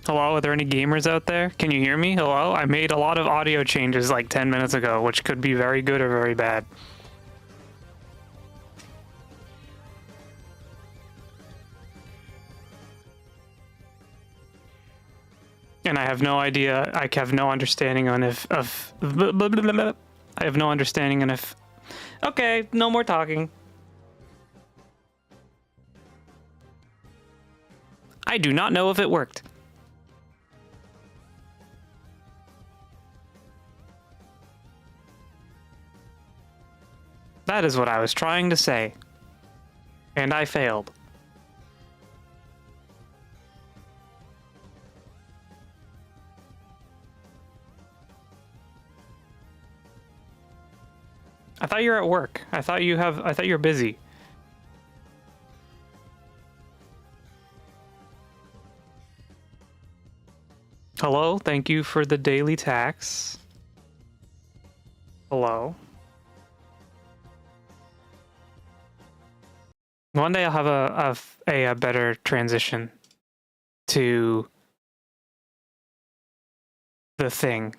Hello, are there any gamers out there? Can you hear me? Hello? I made a lot of audio changes like 10 minutes ago, which could be very good or very bad. And I have no idea, I have no understanding on if, I have no understanding on if, okay, no more talking. I do not know if it worked. That is what I was trying to say. And I failed. I thought you were at work. I thought you were busy. Hello, thank you for the daily tax. Hello. One day I'll have a better transition to the thing.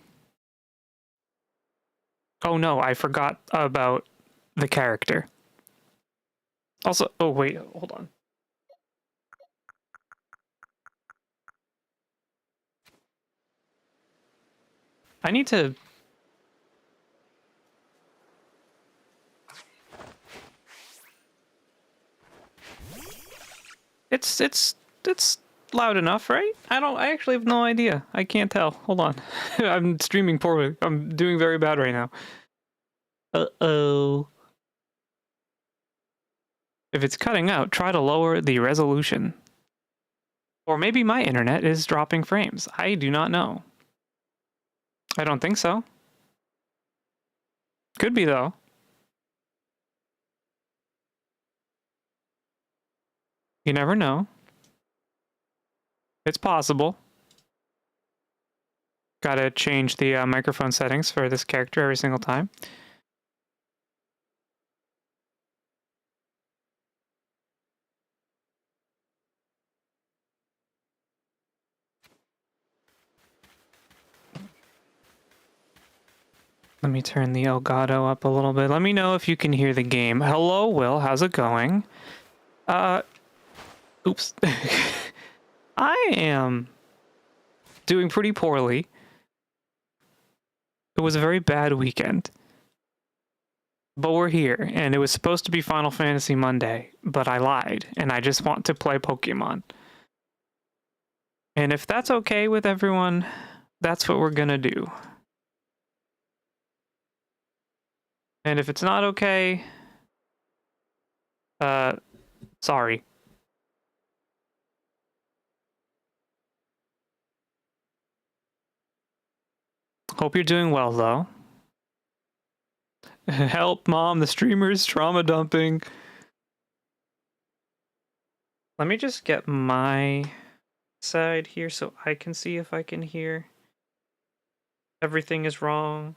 Oh no, I forgot about the character. Also, oh wait, hold on. I need to... It's loud enough, right? I actually have no idea. I can't tell. Hold on. I'm streaming poorly. I'm doing very bad right now. Uh-oh. If it's cutting out, try to lower the resolution. Or maybe my internet is dropping frames. I do not know. I don't think so. Could be, though. You never know. It's possible. Gotta change the microphone settings for this character every single time. Let me turn the Elgato up a little bit. Let me know if you can hear the game. Hello, Will. How's it going? Oops. I am doing pretty poorly. It was a very bad weekend. But we're here, and it was supposed to be Final Fantasy Monday, but I lied, and I just want to play Pokemon. And if that's okay with everyone, that's what we're gonna do. And if it's not okay, sorry. Hope you're doing well, though. Help, Mom, the streamer's trauma dumping. Let me just get my side here so I can see if I can hear. Everything is wrong.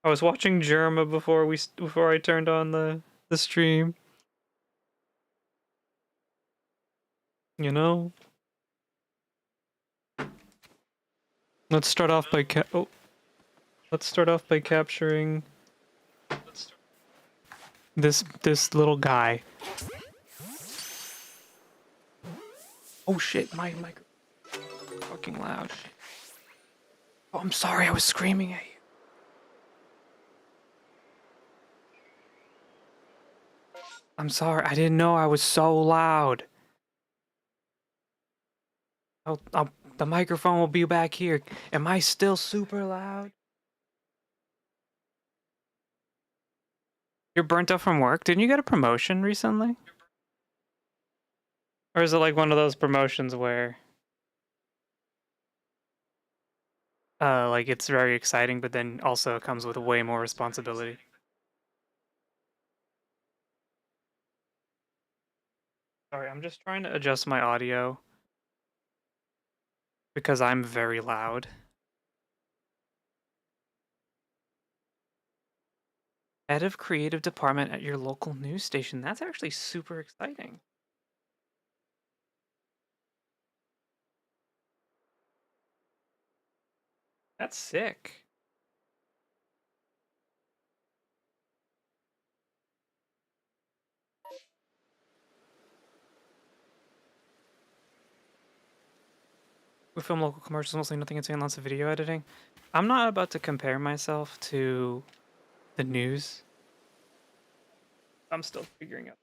I was watching Jerma before I turned on the stream. You know? Let's start off by capturing this little guy. Oh shit, my mic fucking loud. Oh, I'm sorry, I was screaming at you. I'm sorry, I didn't know I was so loud. The microphone will be back here. Am I still super loud? You're burnt out from work? Didn't you get a promotion recently? Or is it like one of those promotions where like it's very exciting, but then also comes with way more responsibility? Sorry, I'm just trying to adjust my audio because I'm very loud. Head of creative department at your local news station. That's actually super exciting. That's sick. We film local commercials, mostly nothing insane, lots of video editing. I'm not about to compare myself to the news. I'm still figuring out.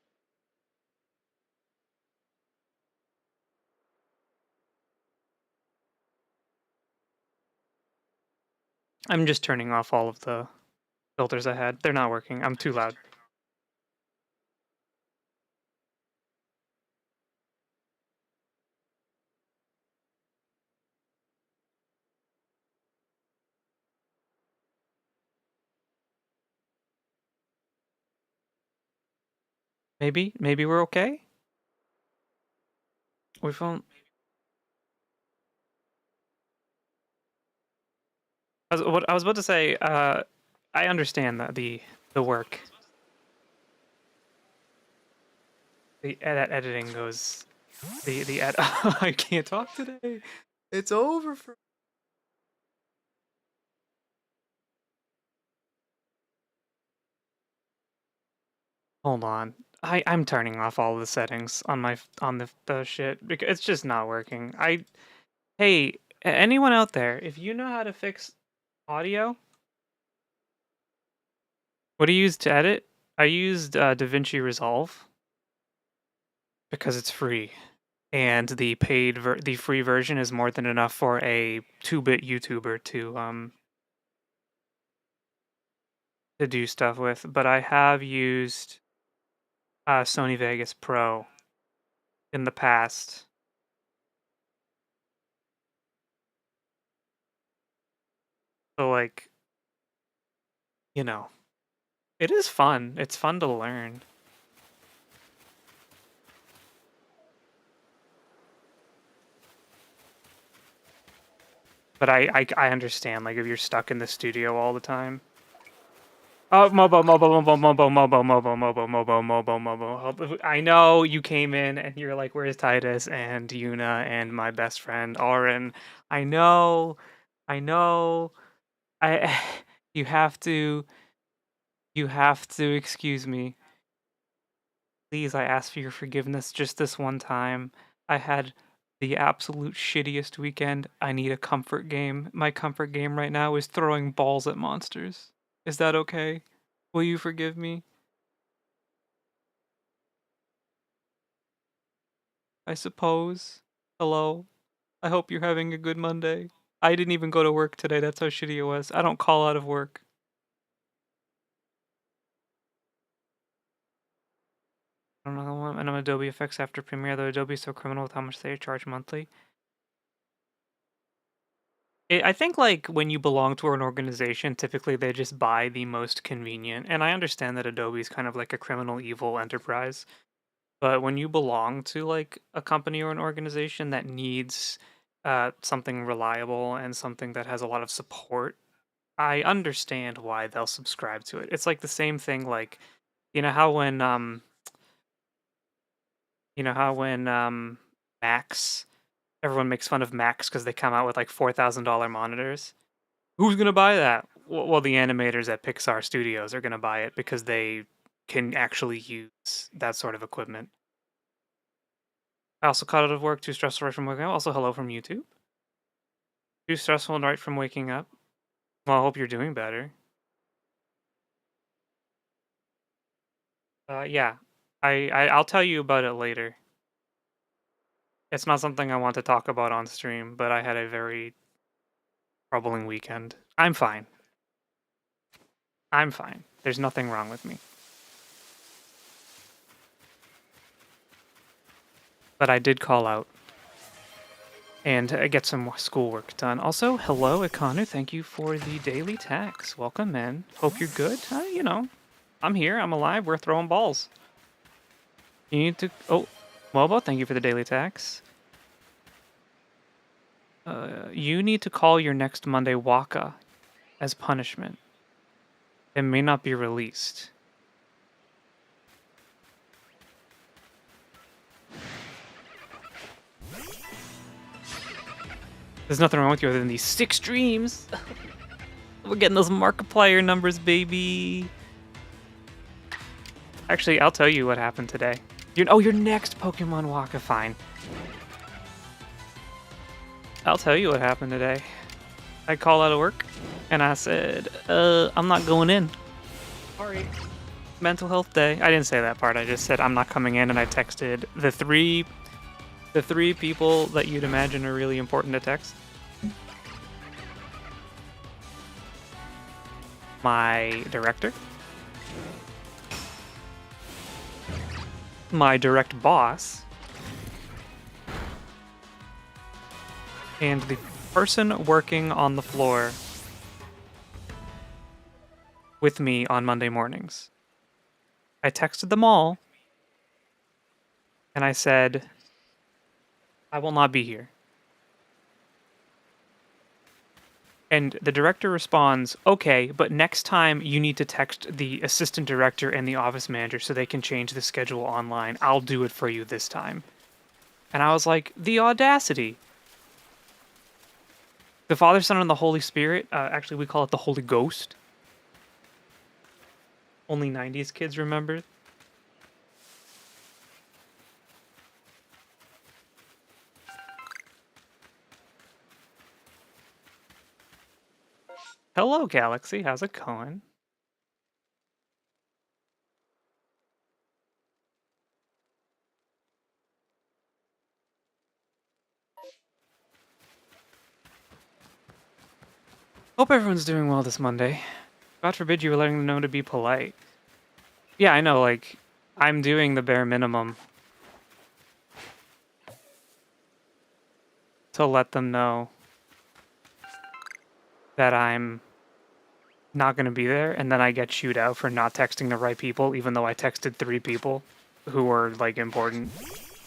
I'm just turning off all of the filters I had. They're not working. I'm too loud. Maybe we're okay? We found. What I was about to say, I understand that the work. That editing goes the ed I can't talk today. It's over for Hold on. I'm turning off all the settings on the shit because it's just not working. Hey, anyone out there, if you know how to fix audio, what do you use to edit? I used DaVinci Resolve because it's free, and the free version is more than enough for a 2-bit YouTuber to do stuff with. But I have used Sony Vegas Pro in the past. So like, you know, it is fun. It's fun to learn. But I understand, like, if you're stuck in the studio all the time. Oh, Mobo. I know you came in and you're like, where's Titus and Yuna and my best friend, Auron? I know, I know. I, you have to, you have to excuse me. Please, I ask for your forgiveness just this one time. I had the absolute shittiest weekend. I need a comfort game. My comfort game right now is throwing balls at monsters. Is that okay? Will you forgive me? I suppose. Hello. I hope you're having a good Monday. I didn't even go to work today. That's how shitty it was. I don't call out of work. I don't know. And I'm Adobe Effects after Premiere, though Adobe's so criminal with how much they charge monthly. I think like when you belong to an organization, typically they just buy the most convenient. And I understand that Adobe's kind of like a criminal evil enterprise. But when you belong to like a company or an organization that needs something reliable and something that has a lot of support, I understand why they'll subscribe to it. It's like the same thing like you know how when Macs everyone makes fun of Macs because they come out with like $4,000 monitors. Who's gonna buy that? Well, the animators at Pixar Studios are gonna buy it because they can actually use that sort of equipment. I also caught out of work, too stressful right from waking up. Also, hello from YouTube. Too stressful right from waking up. Well, I hope you're doing better. Yeah, I'll tell you about it later. It's not something I want to talk about on stream, but I had a very troubling weekend. I'm fine. I'm fine. There's nothing wrong with me. But I did call out and get some schoolwork done. Also, hello, Ikanu. Thank you for the daily tax. Welcome, man. Hope you're good. I'm here. I'm alive. We're throwing balls. You need to. Oh, Mobo, thank you for the daily tax. You need to call your next Monday Waka as punishment. It may not be released. There's nothing wrong with you other than these 6 streams. We're getting those Markiplier numbers, baby. Actually, I'll tell you what happened today. Your next Pokemon walk of fine. I'll tell you what happened today. I called out of work, and I said, I'm not going in. Sorry. Mental health day. I didn't say that part. I just said I'm not coming in, and I texted the three people that you'd imagine are really important to text. My director. My direct boss. And the person working on the floor with me on Monday mornings. I texted them all, and I said, I will not be here. And the director responds, okay, but next time you need to text the assistant director and the office manager so they can change the schedule online. I'll do it for you this time. And I was like, the audacity. The Father, Son, and the Holy Spirit, actually we call it the Holy Ghost. Only 90s kids remember. Hello, Galaxy. How's it going? Hope everyone's doing well this Monday. God forbid you were letting them know to be polite. Yeah, I know, like, I'm doing the bare minimum to let them know that I'm not going to be there, and then I get chewed out for not texting the right people, even though I texted 3 people who were, like, important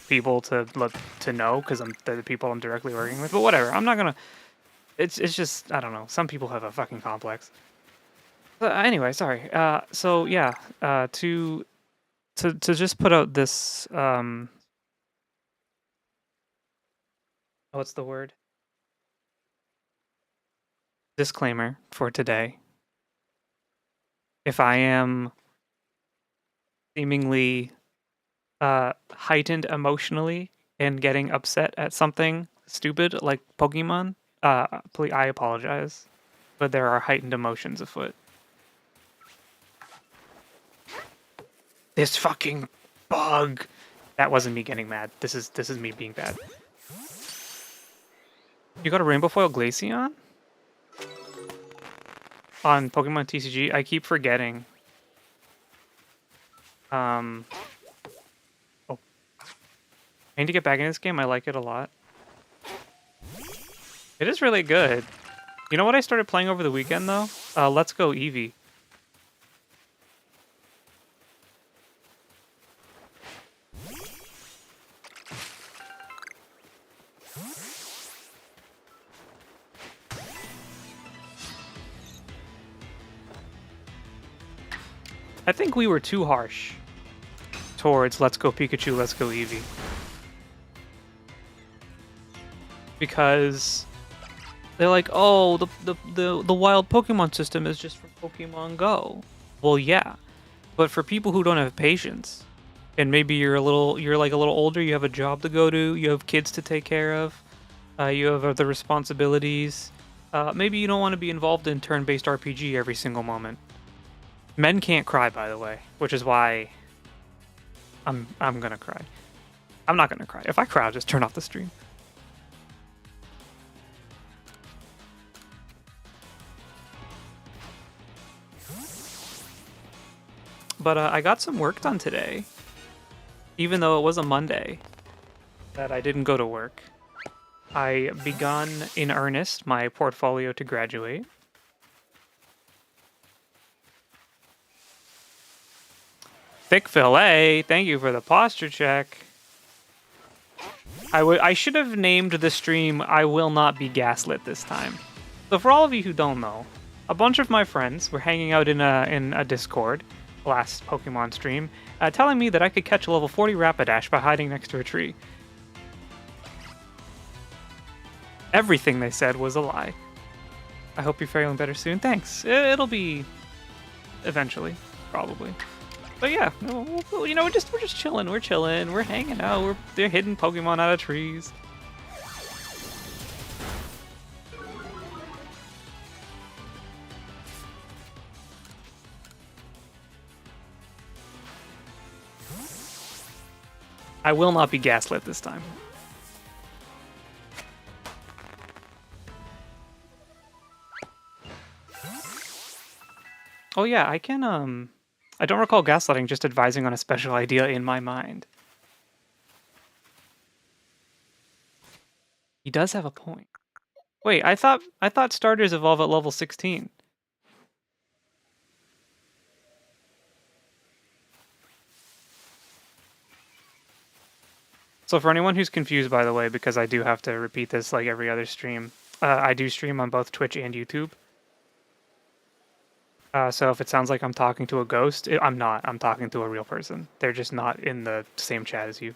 people to know, because they're the people I'm directly working with. But whatever, I'm not going to... It's just, I don't know, some people have a fucking complex. Anyway, sorry. So, yeah, to just put out this... what's the word? Disclaimer for today. If I am seemingly heightened emotionally and getting upset at something stupid like Pokemon, please, I apologize, but there are heightened emotions afoot. This fucking bug. That wasn't me getting mad. This is me being bad. You got a Rainbow Foil Glaceon? On Pokemon TCG? I keep forgetting. Oh. I need to get back into this game. I like it a lot. It is really good. You know what I started playing over the weekend, though? Let's Go Eevee. I think we were too harsh towards Let's Go Pikachu, Let's Go Eevee. Because they're like, oh, the wild Pokemon system is just from Pokemon Go. Well, yeah, but for people who don't have patience, and maybe you're like a little older, you have a job to go to, you have kids to take care of, you have other responsibilities. Maybe you don't want to be involved in turn-based RPG every single moment. Men can't cry, by the way, which is why I'm gonna cry. I'm not gonna cry. If I cry, I'll just turn off the stream. But I got some work done today, even though it was a Monday that I didn't go to work. I begun in earnest my portfolio to graduate. Thick fillet, thank you for the posture check. I should have named the stream I Will Not Be Gaslit this time. So for all of you who don't know, a bunch of my friends were hanging out in a Discord last Pokemon stream, telling me that I could catch a level 40 Rapidash by hiding next to a tree. Everything they said was a lie. I hope you're feeling better soon. Thanks. It'll be eventually, probably. But yeah, you know, we're just chilling. We're chilling. We're hanging out. They're hitting Pokemon out of trees. I will not be gaslit this time. Oh yeah, I can I don't recall gaslighting, just advising on a special idea in my mind. He does have a point. Wait, I thought starters evolve at level 16. So for anyone who's confused, by the way, because I do have to repeat this like every other stream, I do stream on both Twitch and YouTube. So if it sounds like I'm talking to a ghost, I'm not. I'm talking to a real person. They're just not in the same chat as you.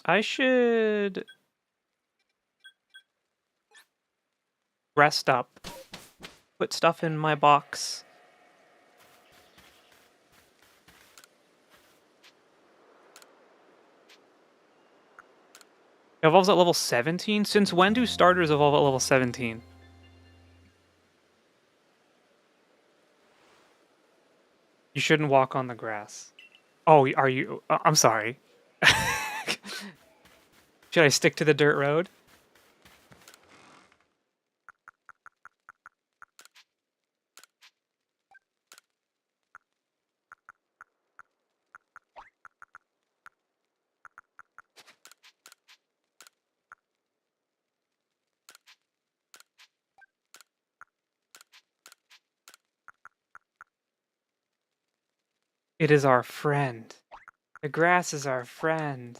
I should rest up, put stuff in my box. It evolves at level 17? Since when do starters evolve at level 17? You shouldn't walk on the grass. Oh, are you? I'm sorry. Should I stick to the dirt road? It is our friend. The grass is our friend.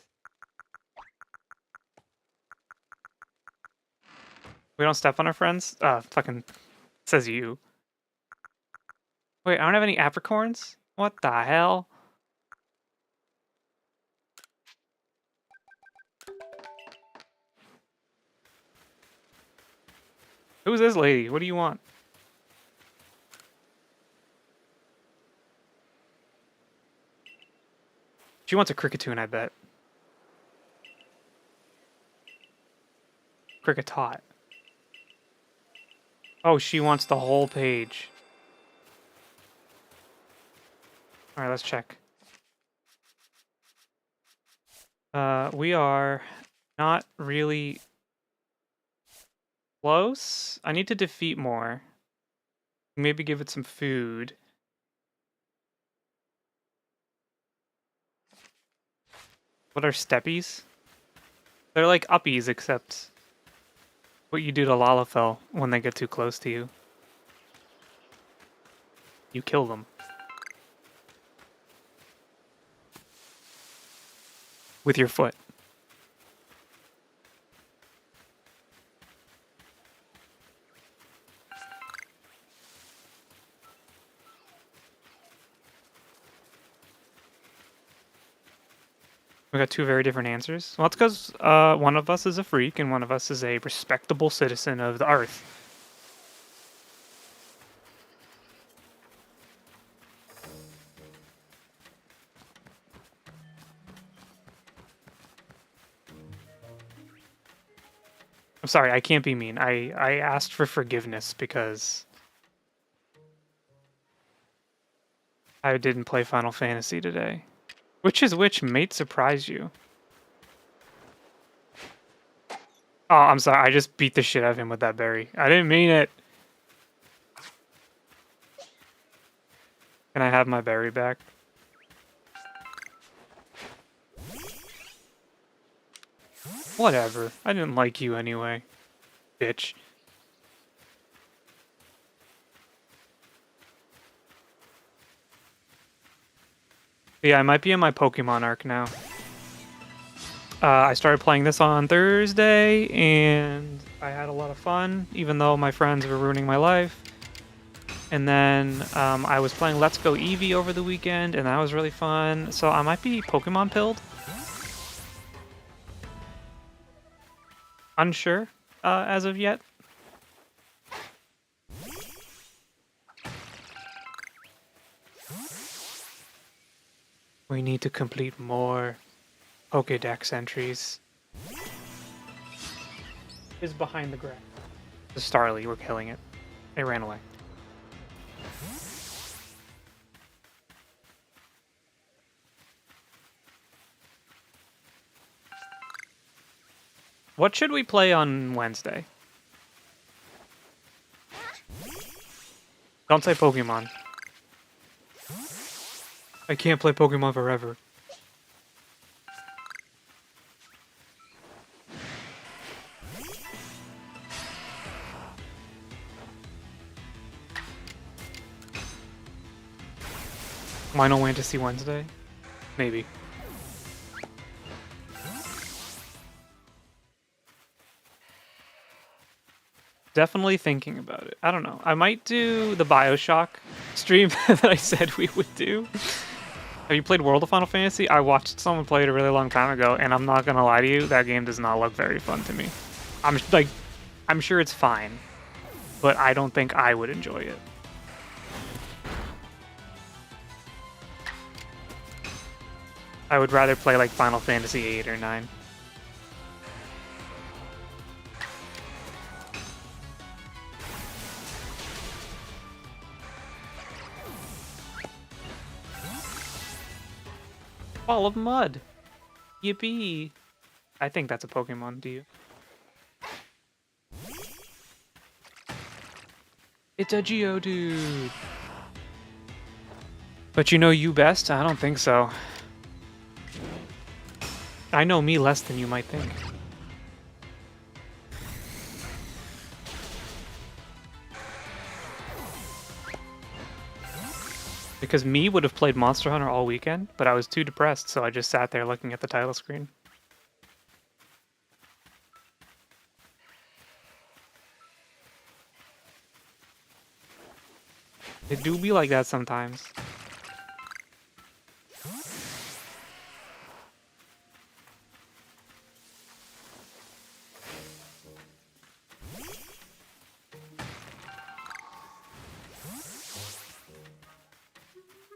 We don't step on our friends? Fucking says you. Wait, I don't have any apricorns? What the hell? Who's this lady? What do you want? She wants a Cricketune, I bet. Cricketot. Oh, she wants the whole page. Alright, let's check. We are not really close. I need to defeat more. Maybe give it some food. What are steppies? They're like uppies, except what you do to Lalafell when they get too close to you. You kill them. With your foot. We got two very different answers. Well, it's because one of us is a freak and one of us is a respectable citizen of the Earth. I'm sorry, I can't be mean. I asked for forgiveness because I didn't play Final Fantasy today. Which is which might surprise you. Oh, I'm sorry. I just beat the shit out of him with that berry. I didn't mean it. Can I have my berry back? Whatever. I didn't like you anyway. Bitch. Yeah, I might be in my Pokemon arc now. I started playing this on Thursday, and I had a lot of fun, even though my friends were ruining my life. And then I was playing Let's Go Eevee over the weekend, and that was really fun. So I might be Pokemon pilled. Unsure as of yet. We need to complete more Pokédex entries. Is behind the grass. The Starly, we're killing it. It ran away. What should we play on Wednesday? Don't say Pokemon. I can't play Pokemon forever. Why don't wait to see Wednesday? Maybe. Definitely thinking about it. I don't know. I might do the BioShock stream that I said we would do. Have you played World of Final Fantasy? I watched someone play it a really long time ago, and I'm not gonna lie to you, that game does not look very fun to me. I'm sure it's fine, but I don't think I would enjoy it. I would rather play like Final Fantasy 8 or 9. Ball of Mud. Yippee. I think that's a Pokemon, do you? It's a Geodude. But you know you best? I don't think so. I know me less than you might think. Because me would have played Monster Hunter all weekend, but I was too depressed, so I just sat there looking at the title screen. It do be like that sometimes.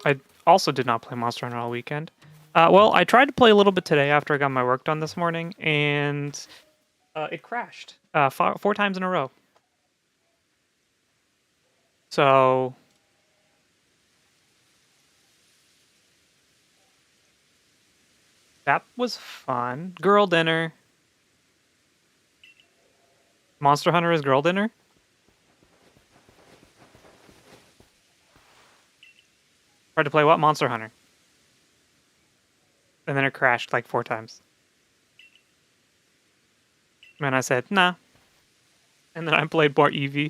I also did not play Monster Hunter all weekend. Well, I tried to play a little bit today after I got my work done this morning, and it crashed 4 times in a row. So that was fun. Girl dinner. Monster Hunter is girl dinner? Tried to play what? Monster Hunter. And then it crashed like 4 times. And I said, nah. And then I played more Eevee.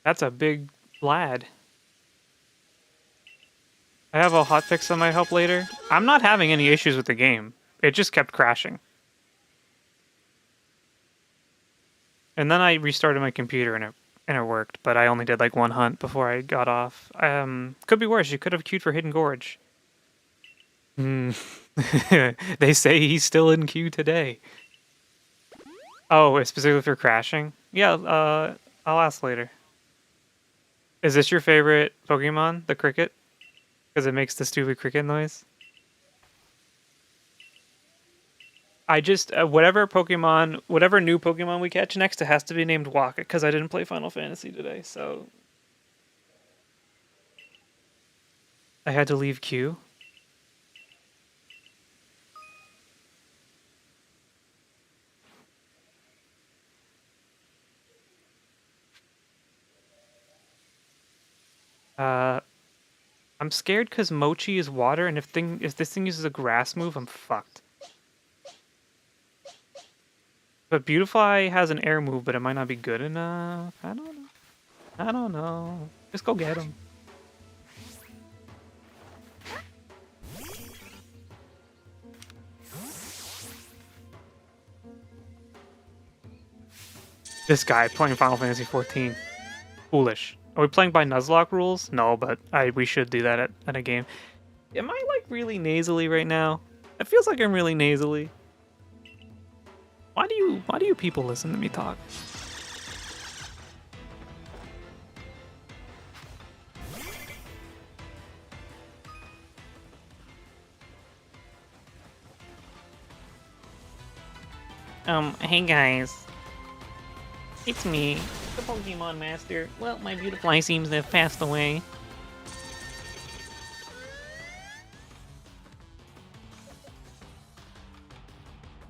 That's a big lad. I have a hotfix that might help later. I'm not having any issues with the game. It just kept crashing. And then I restarted my computer and it worked, but I only did like 1 hunt before I got off. Could be worse. You could have queued for Hidden Gorge. They say he's still in queue today. Oh, it's specifically for crashing? Yeah, I'll ask later. Is this your favorite Pokemon, the cricket? Because it makes the stupid cricket noise? I just, whatever new Pokemon we catch next, it has to be named Waka, because I didn't play Final Fantasy today, so... I had to leave queue. I'm scared because Mochi is water, and if this thing uses a grass move, I'm fucked. But Beautifly has an air move, but it might not be good enough. I don't know. I don't know. Just go get him. This guy playing Final Fantasy 14. Foolish. Are we playing by Nuzlocke rules? No, but we should do that at a game. Am I like really nasally right now? It feels like I'm really nasally. Why do you people listen to me talk? Hey guys. It's me, the Pokemon Master. Well, my beautiful eye seems to have passed away.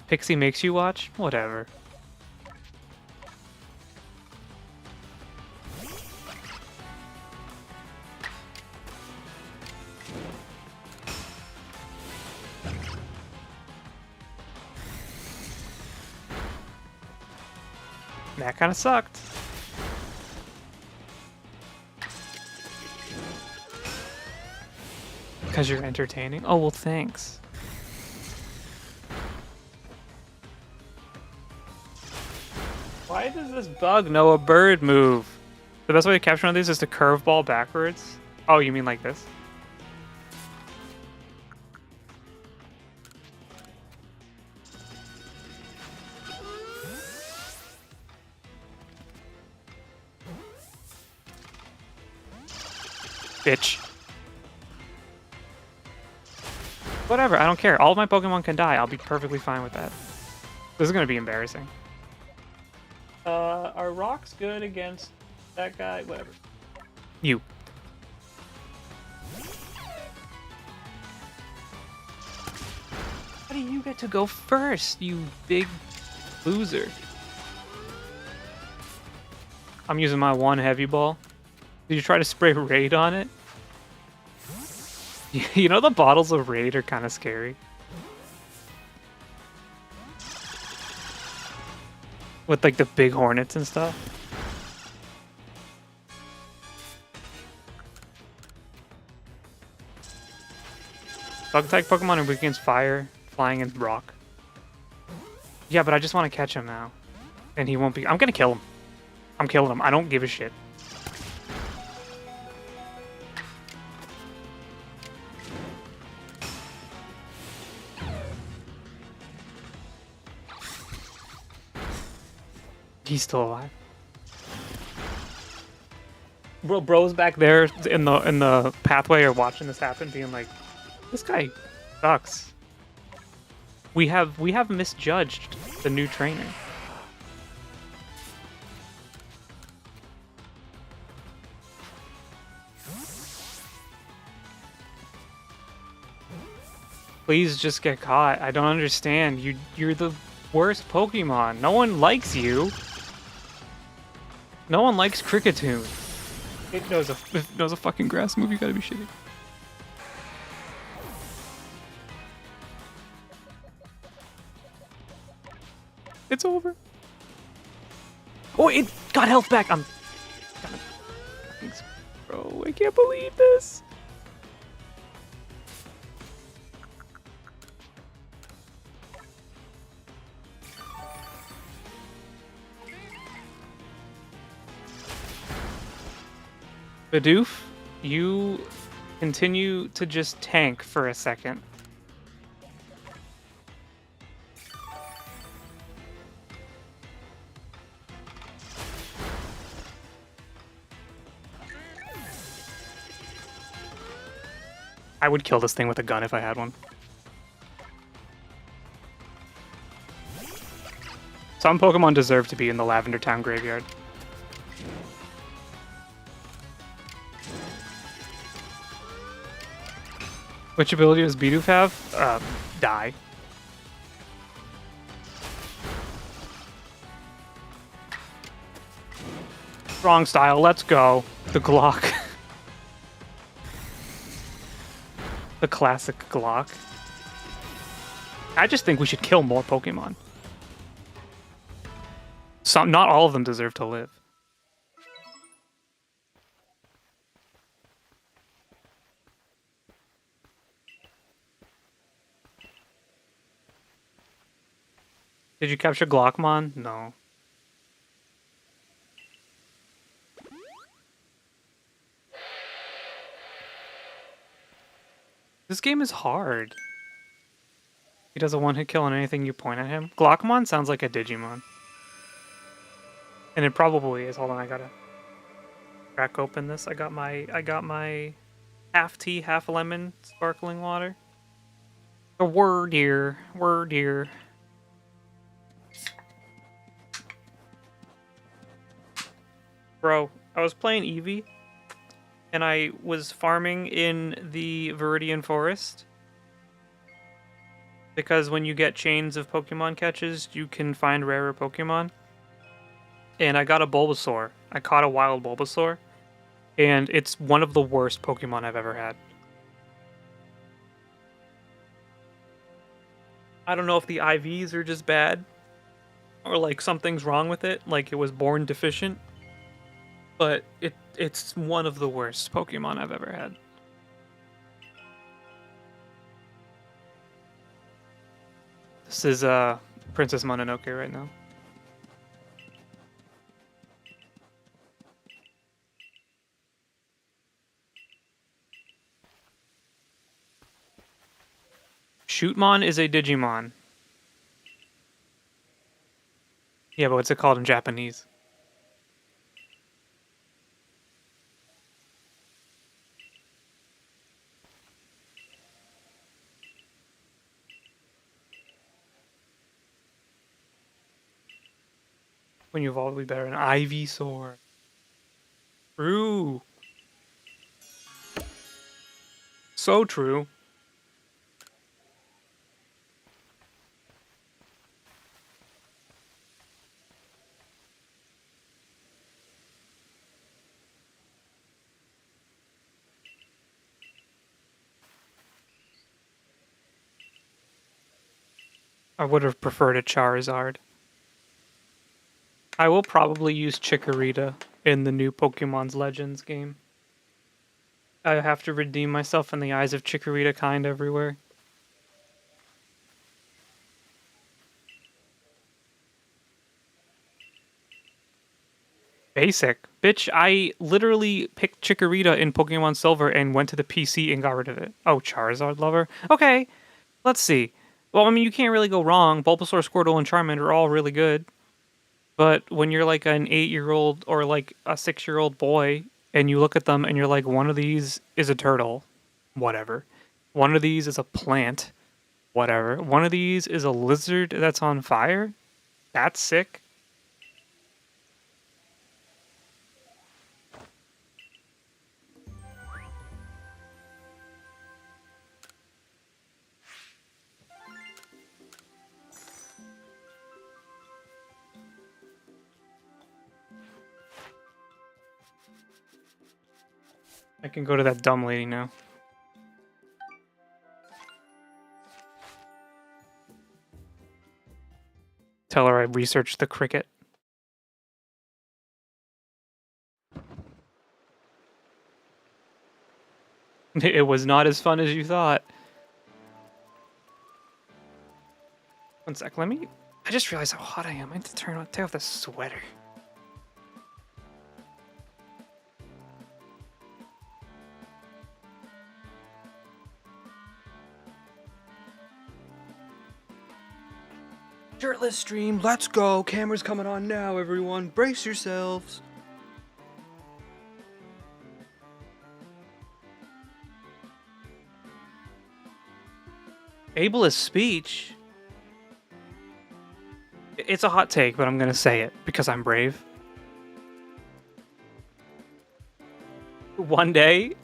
Pixie makes you watch? Whatever. That kind of sucked. Because you're entertaining? Oh, well, thanks. Why does this bug know a bird move? The best way to capture one of these is to curveball backwards. Oh, you mean like this? Bitch. Whatever, I don't care. All of my Pokemon can die. I'll be perfectly fine with that. This is gonna be embarrassing. Are rocks good against that guy? Whatever. You. How do you get to go first, you big loser? I'm using my one heavy ball. Did you try to spray Raid on it? You know the bottles of Raid are kind of scary. With like the big hornets and stuff. Bug-type Pokemon are weak against fire, flying, and rock. Yeah, but I just want to catch him now. And he won't be... I'm gonna kill him. I'm killing him. I don't give a shit. He's still alive. Bro's back there in the pathway are watching this happen, being like, "This guy sucks." We have misjudged the new trainer. Please just get caught. I don't understand. You're the worst Pokemon. No one likes you. No one likes Kricketune. It knows a fucking grass move. You gotta be shitting. It's over. Oh, it got health back. Thanks, bro. I can't believe this. Bidoof, you continue to just tank for a second. I would kill this thing with a gun if I had one. Some Pokemon deserve to be in the Lavender Town graveyard. Which ability does Bidoof have? Die. Wrong style, let's go. The Glock. The classic Glock. I just think we should kill more Pokemon. Not all of them deserve to live. Did you capture Glockmon? No. This game is hard. He does a one-hit kill on anything you point at him. Glockmon sounds like a Digimon. And it probably is. Hold on, I gotta crack open this. I got my half tea, half lemon sparkling water. A word here. Word here. Bro, I was playing Eevee, and I was farming in the Viridian Forest. Because when you get chains of Pokemon catches, you can find rarer Pokemon. And I got a Bulbasaur. I caught a wild Bulbasaur. And it's one of the worst Pokemon I've ever had. I don't know if the IVs are just bad. Or like something's wrong with it. Like it was born deficient. But it's one of the worst Pokemon I've ever had. This is Princess Mononoke right now. Shootmon is a Digimon. Yeah, but what's it called in Japanese? When you evolve, it'll be better. An Ivysaur. True. So true. I would have preferred a Charizard. I will probably use Chikorita in the new Pokémon Legends game. I have to redeem myself in the eyes of Chikorita kind everywhere. Basic. Bitch, I literally picked Chikorita in Pokemon Silver and went to the PC and got rid of it. Oh, Charizard lover? Okay, let's see. Well, I mean, you can't really go wrong. Bulbasaur, Squirtle, and Charmander are all really good. But when you're like an 8-year-old or like a 6-year-old boy and you look at them and you're like, one of these is a turtle, whatever. One of these is a plant, whatever. One of these is a lizard that's on fire, that's sick. I can go to that dumb lady now. Tell her I researched the cricket. It was not as fun as you thought. One sec, let me... I just realized how hot I am. I need to take off this sweater. Shirtless stream, let's go. Camera's coming on now, everyone. Brace yourselves. Ableist speech? It's a hot take, but I'm gonna say it because I'm brave. One day,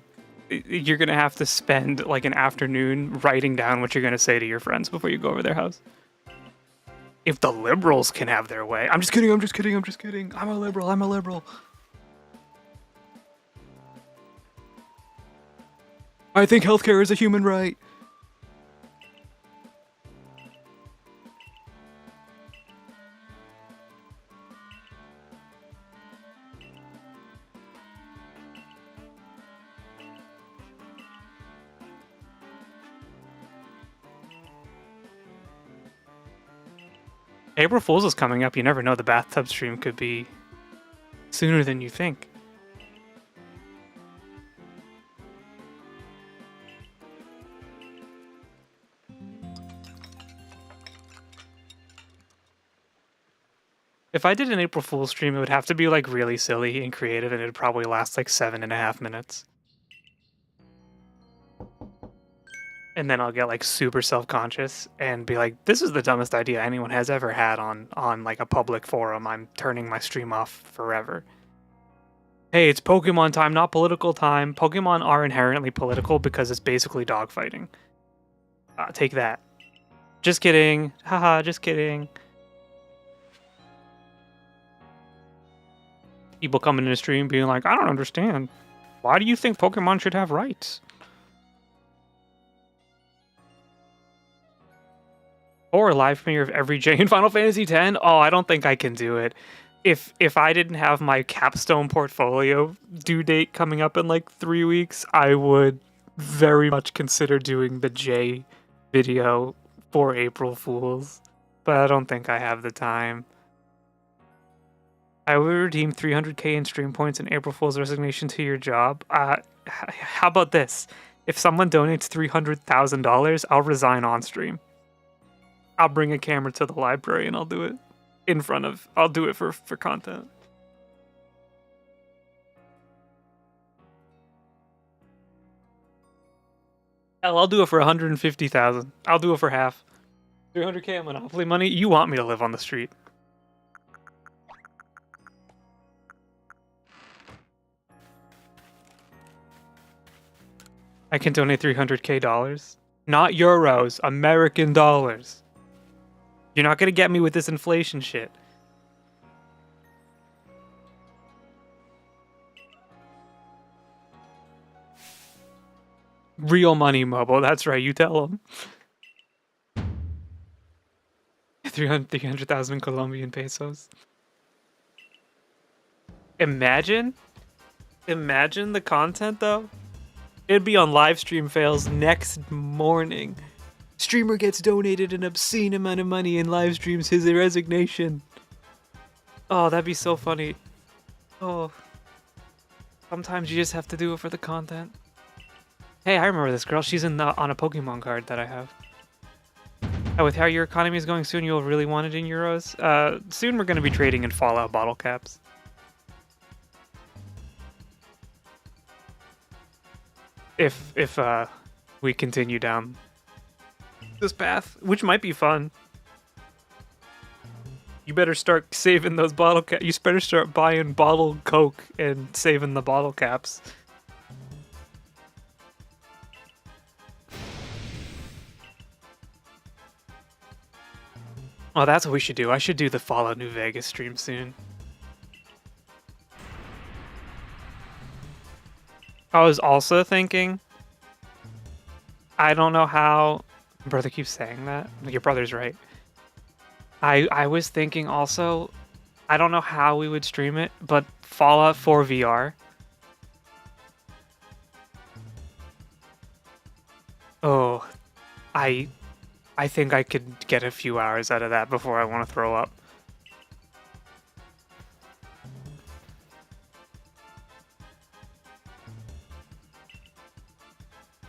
you're gonna have to spend like an afternoon writing down what you're gonna say to your friends before you go over their house. If the liberals can have their way. I'm just kidding, I'm just kidding, I'm just kidding. I'm a liberal, I'm a liberal. I think healthcare is a human right. April Fool's is coming up. You never know. The bathtub stream could be sooner than you think. If I did an April Fool's stream, it would have to be like really silly and creative, and it'd probably last like 7.5 minutes. And then I'll get like super self-conscious and be like, this is the dumbest idea anyone has ever had on like a public forum. I'm turning my stream off forever. Hey, it's Pokemon time, not political time. Pokemon are inherently political because it's basically dogfighting. Take that. Just kidding. Haha, just kidding. People coming in the stream being like, I don't understand. Why do you think Pokemon should have rights? Or a live premiere of every J in Final Fantasy X? Oh, I don't think I can do it. If I didn't have my capstone portfolio due date coming up in like 3 weeks, I would very much consider doing the J video for April Fools. But I don't think I have the time. I will redeem 300k in stream points and April Fool's resignation to your job. How about this? If someone donates $300,000, I'll resign on stream. I'll bring a camera to the library and I'll do it I'll do it for content. Hell, I'll do it for 150,000. I'll do it for half. 300k of Monopoly money? You want me to live on the street. I can donate 300k dollars. Not euros, American dollars. You're not gonna get me with this inflation shit. Real money, Mobo. That's right. You tell them. 300,000 Colombian pesos. Imagine the content though. It'd be on livestream fails next morning. Streamer gets donated an obscene amount of money and live streams his resignation. Oh, that'd be so funny. Oh. Sometimes you just have to do it for the content. Hey, I remember this girl. She's on a Pokemon card that I have. With how your economy is going soon, you'll really want it in euros. Soon we're going to be trading in Fallout bottle caps. If we continue down this path, which might be fun. You better start saving those bottle caps. You better start buying bottled Coke and saving the bottle caps. Oh, that's what we should do. I should do the Fallout New Vegas stream soon. I was also thinking, I don't know how... My brother keeps saying that. Your brother's right. I was thinking also, I don't know how we would stream it, but Fallout 4 VR. Oh, I think I could get a few hours out of that before I want to throw up.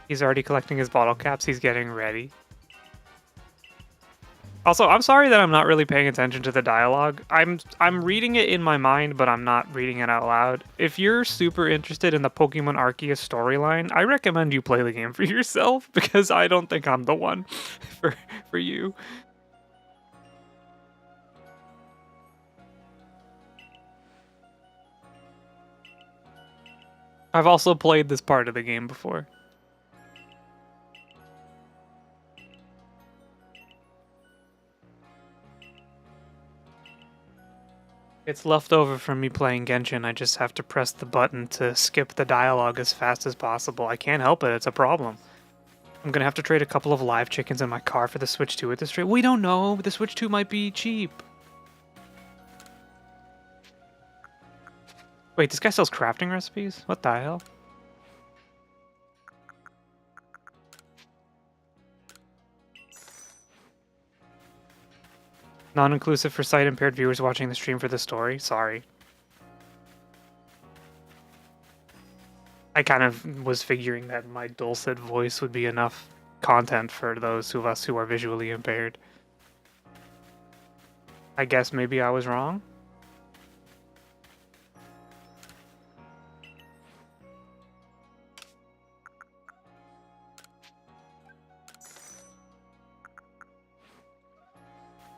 He's already collecting his bottle caps. He's getting ready. Also, I'm sorry that I'm not really paying attention to the dialogue. I'm reading it in my mind, but I'm not reading it out loud. If you're super interested in the Pokemon Arceus storyline, I recommend you play the game for yourself, because I don't think I'm the one for you. I've also played this part of the game before. It's left over from me playing Genshin. I just have to press the button to skip the dialogue as fast as possible. I can't help it. It's a problem. I'm gonna have to trade a couple of live chickens in my car for the Switch 2 at this rate. We don't know. The Switch 2 might be cheap. Wait, this guy sells crafting recipes? What the hell? Non-inclusive for sight-impaired viewers watching the stream for the story. Sorry. I kind of was figuring that my dulcet voice would be enough content for those of us who are visually impaired. I guess maybe I was wrong.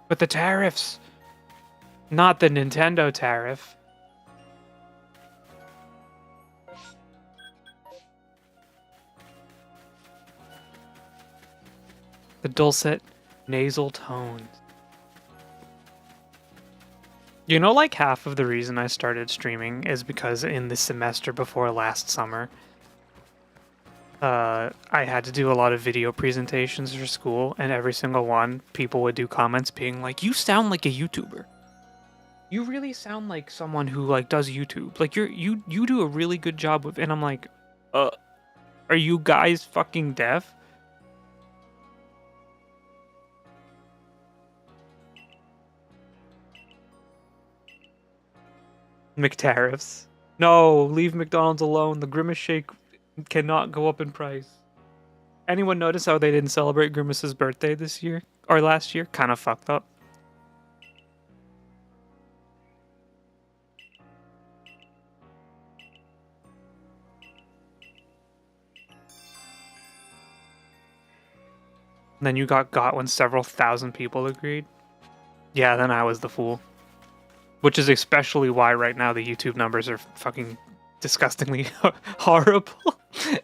But the tariffs, not the Nintendo tariff. The dulcet nasal tones. You know, like half of the reason I started streaming is because in the semester before last summer, I had to do a lot of video presentations for school, and every single one, people would do comments being like, "You sound like a YouTuber. You really sound like someone who like does YouTube. Like you do a really good job with." And I'm like, "Are you guys fucking deaf?" McTariffs. No, leave McDonald's alone. The Grimace Shake cannot go up in price. Anyone notice how they didn't celebrate Grimace's birthday this year? Or last year? Kind of fucked up. And then you got when several thousand people agreed. Yeah, then I was the fool. Which is especially why right now the YouTube numbers are fucking disgustingly horrible.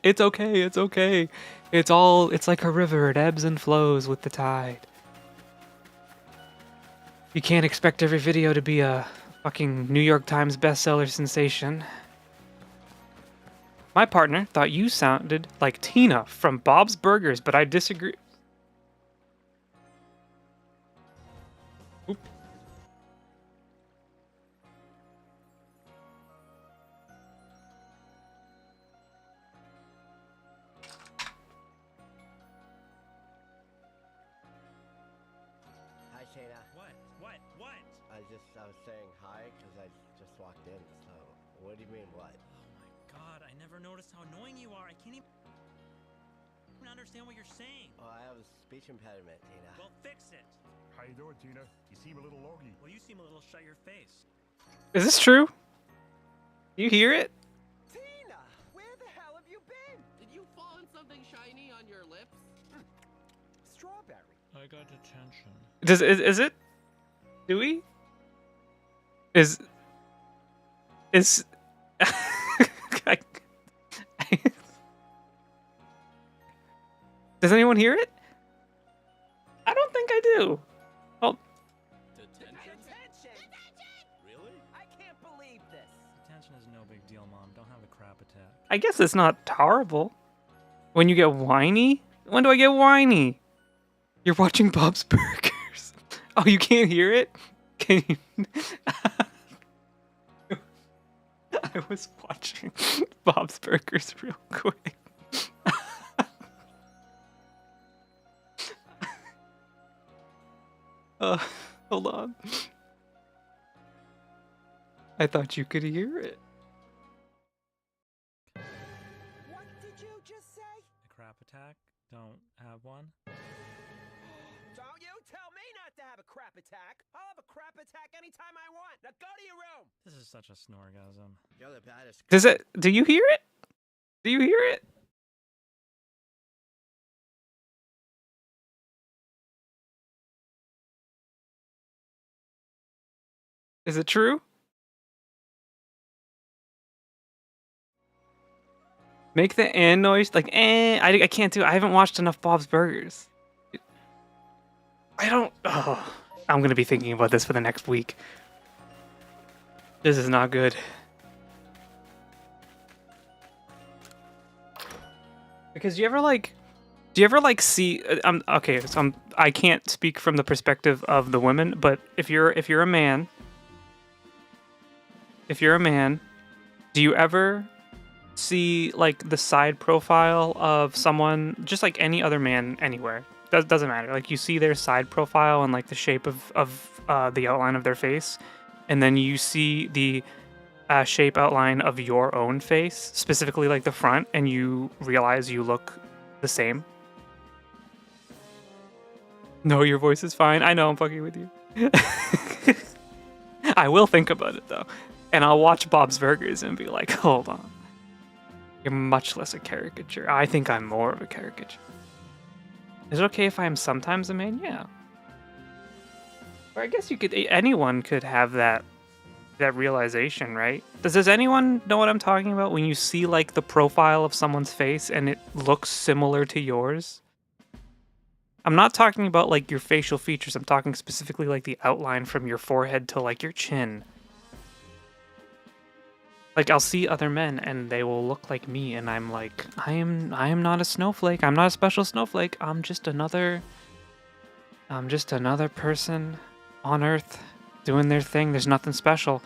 It's okay, it's okay. It's like a river, it ebbs and flows with the tide. You can't expect every video to be a fucking New York Times bestseller sensation. My partner thought you sounded like Tina from Bob's Burgers, but I disagree. Oop. Hi, Shayna. What? I was saying hi because I just walked in, so what do you mean, what? Oh my god, I never noticed how annoying you are. I can't even understand what you're saying. Oh, I have a speech impediment, Tina. Well, fix it. How you doing, Tina? You seem a little loggy. Well, you seem a little shut your face. Is this true? You hear it? Tina! Where the hell have you been? Did you fall in something shiny on your lips? Strawberry. I got detention. Is it? Do we? Is I- Does anyone hear it? I don't think I do. Oh, Detention? Really? I can't believe this. Detention is no big deal, Mom. Don't have a crap attack. I guess it's not horrible. When you get whiny? When do I get whiny? You're watching Bob's Burgers. Oh, you can't hear it? Can you? I was watching Bob's Burgers real quick. Hold on. I thought you could hear it. What did you just say? A crap attack? Don't have one? Don't you tell me not to have a crap attack. I'll have a crap attack anytime I want. Now go to your room. This is such a snorgasm. You're the baddest. Does it? Do you hear it? Do you hear it? Is it true? Make the noise like I can't do it. I haven't watched enough Bob's Burgers. I don't. Oh, I'm gonna be thinking about this for the next week. This is not good. Because do you ever like see? Okay. So I can't speak from the perspective of the women, but if you're a man. If you're a man, do you ever see like the side profile of someone, just like any other man anywhere? Doesn't matter. Like you see their side profile and like the shape of the outline of their face, and then you see the shape outline of your own face, specifically like the front, and you realize you look the same. No, your voice is fine. I know I'm fucking with you. I will think about it though. And I'll watch Bob's Burgers and be like, hold on. You're much less a caricature. I think I'm more of a caricature. Is it okay if I am sometimes a man? Yeah. Or I guess you could. Anyone could have that realization, right? Does anyone know what I'm talking about when you see like the profile of someone's face and it looks similar to yours? I'm not talking about like your facial features. I'm talking specifically like the outline from your forehead to like your chin. Like I'll see other men and they will look like me and I'm like, I am not a snowflake. I'm not a special snowflake. I'm just another person on Earth doing their thing. There's nothing special.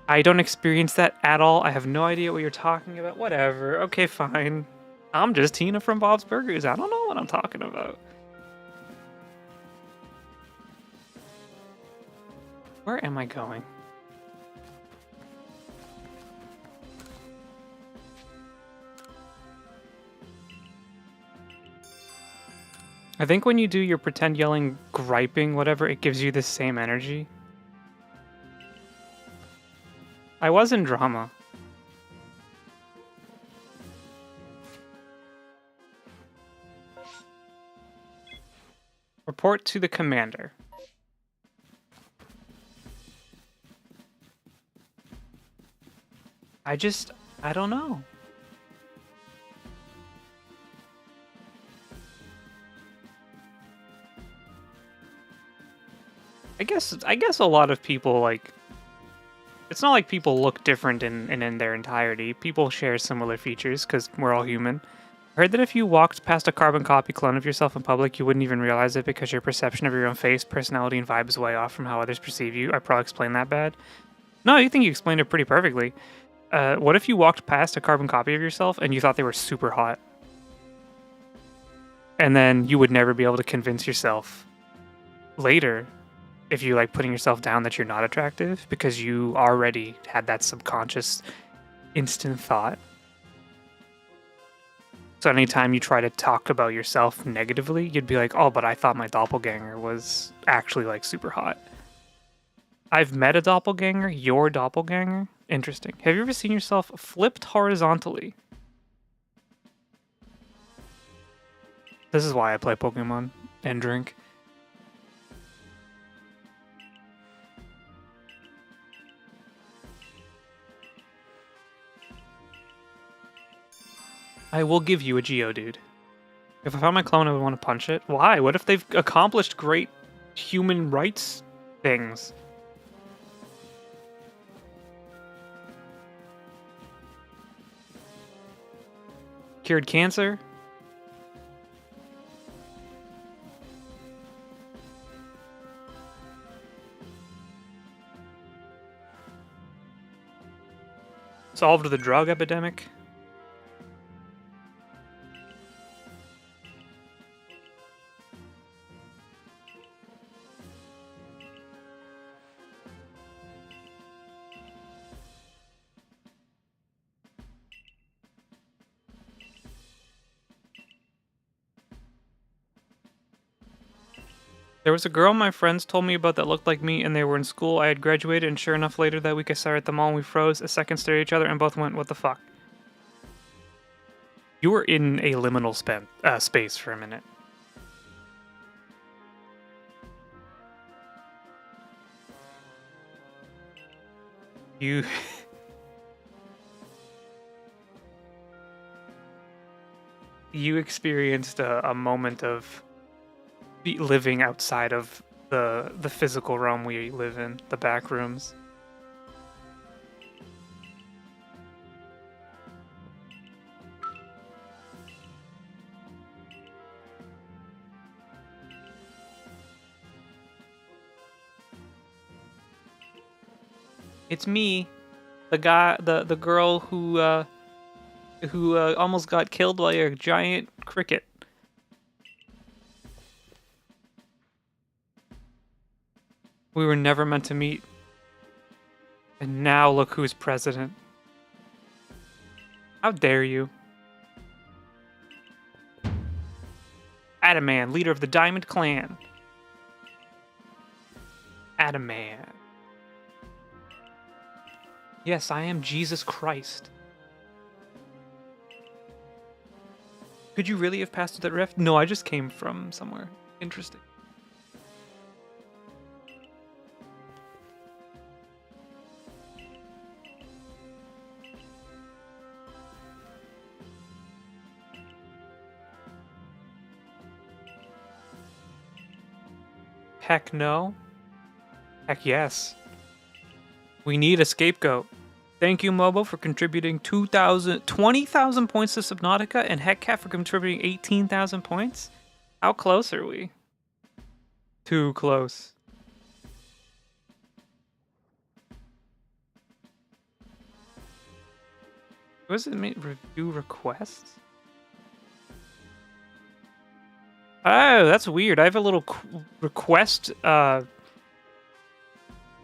I don't experience that at all. I have no idea what you're talking about. Whatever. Okay, fine. I'm just Tina from Bob's Burgers. I don't know what I'm talking about. Where am I going? I think when you do your pretend yelling, griping, whatever, it gives you the same energy. I was in drama. Report to the commander. I don't know. I guess a lot of people like it's not like people look different in their entirety. People share similar features because we're all human. I heard that if you walked past a carbon copy clone of yourself in public, you wouldn't even realize it because your perception of your own face, personality, and vibe is way off from how others perceive you. I probably explained that bad. No, you think you explained it pretty perfectly. What if you walked past a carbon copy of yourself and you thought they were super hot? And then you would never be able to convince yourself later if you like putting yourself down that you're not attractive because you already had that subconscious instant thought. So anytime you try to talk about yourself negatively, you'd be like, oh, but I thought my doppelganger was actually like super hot. I've met a doppelganger, your doppelganger. Interesting. Have you ever seen yourself flipped horizontally? This is why I play Pokemon and drink. I will give you a Geodude. If I found my clone, I would want to punch it. Why? What if they've accomplished great human rights things? Cured cancer? Solved the drug epidemic? There was a girl my friends told me about that looked like me and they were in school. I had graduated and sure enough later that week I saw her at the mall and we froze, a second stared at each other and both went, what the fuck? You were in a liminal space for a minute. You... you experienced a moment of living outside of the physical realm we live in, the back rooms. It's me, the guy, the girl who almost got killed by a giant cricket. We were never meant to meet. And now look who's president. How dare you? Adaman, leader of the Diamond Clan. Adaman. Yes, I am Jesus Christ. Could you really have passed through that rift? No, I just came from somewhere. Interesting. Heck no. Heck yes. We need a scapegoat. Thank you, Mobo, for contributing 20,000 points to Subnautica, and Heckcat for contributing 18,000 points. How close are we? Too close. What does it mean? Review requests? Oh, that's weird. I have a little request queue.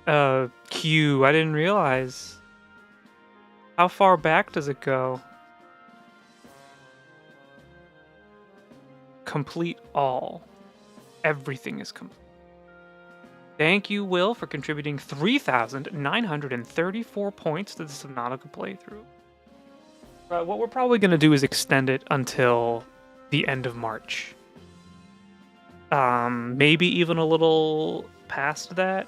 I didn't realize. How far back does it go? Complete all. Everything is complete. Thank you, Will, for contributing 3,934 points to the Subnautica playthrough. What we're probably going to do is extend it until the end of March. Maybe even a little past that.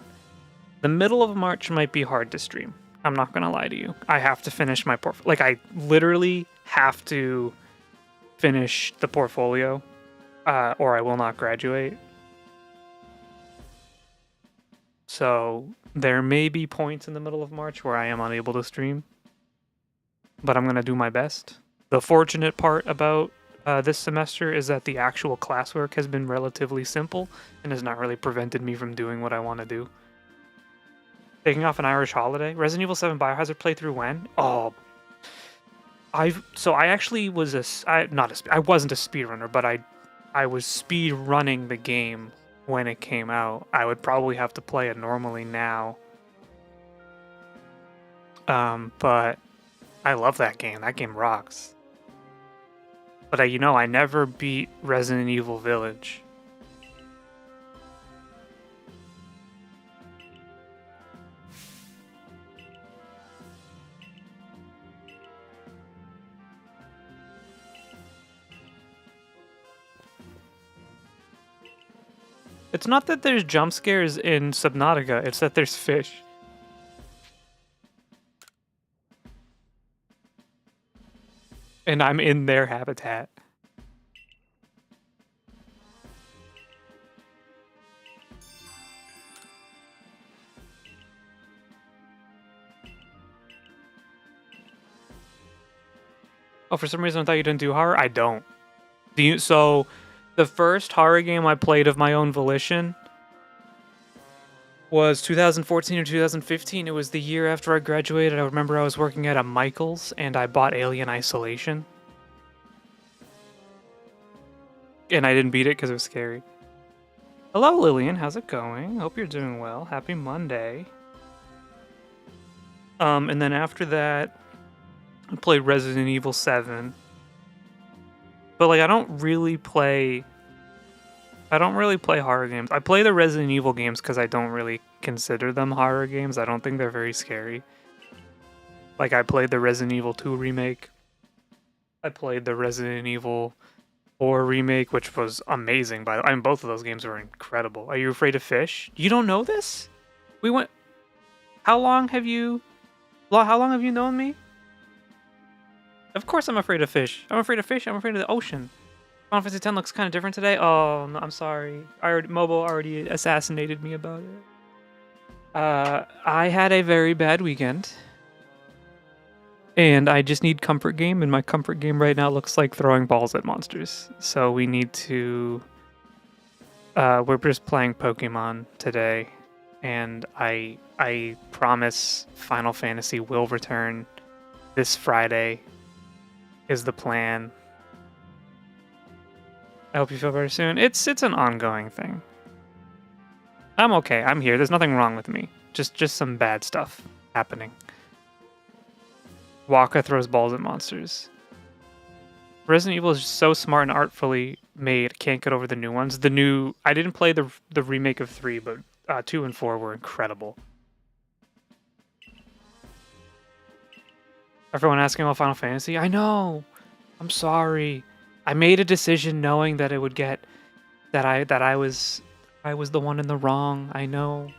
The middle of March might be hard to stream. I'm not going to lie to you. I have to finish my portfolio. Like, I literally have to finish the portfolio, or I will not graduate. So there may be points in the middle of March where I am unable to stream, but I'm going to do my best. The fortunate part about this semester is that the actual classwork has been relatively simple and has not really prevented me from doing what I want to do. Taking off an Irish holiday. Resident Evil 7 Biohazard playthrough when? Oh, I actually was I wasn't a speedrunner, but I was speed running the game when it came out. I would probably have to play it normally now. But I love that game. That game rocks. But I never beat Resident Evil Village. It's not that there's jump scares in Subnautica, it's that there's fish. And I'm in their habitat. Oh, for some reason I thought you didn't do horror? I don't. So, the first horror game I played of my own volition was 2014 or 2015. It was the year after I graduated. I remember I was working at a Michael's and I bought Alien Isolation. And I didn't beat it because it was scary. Hello, Lillian. How's it going? Hope you're doing well. Happy Monday. And then after that, I played Resident Evil 7. But I don't really play horror games. I play the Resident Evil games because I don't really consider them horror games. I don't think they're very scary. I played the Resident Evil 2 remake. I played the Resident Evil 4 remake, which was amazing. Both of those games were incredible. Are you afraid of fish? You don't know this? How long have you known me? Of course I'm afraid of fish. I'm afraid of fish. I'm afraid of the ocean. Final Fantasy X looks kind of different today. Oh, no, I'm sorry. Mobo already assassinated me about it. I had a very bad weekend. And I just need comfort game, and my comfort game right now looks like throwing balls at monsters. So we need to... we're just playing Pokemon today. And I promise Final Fantasy will return this Friday is the plan. I hope you feel better soon. It's an ongoing thing. I'm okay. I'm here. There's nothing wrong with me. Just some bad stuff happening. Waka throws balls at monsters. Resident Evil is so smart and artfully made. Can't get over the new ones. I didn't play the remake of 3, but 2 and 4 were incredible. Everyone asking about Final Fantasy? I know. I'm sorry. I made a decision knowing that it would get that I was the one in the wrong. I know.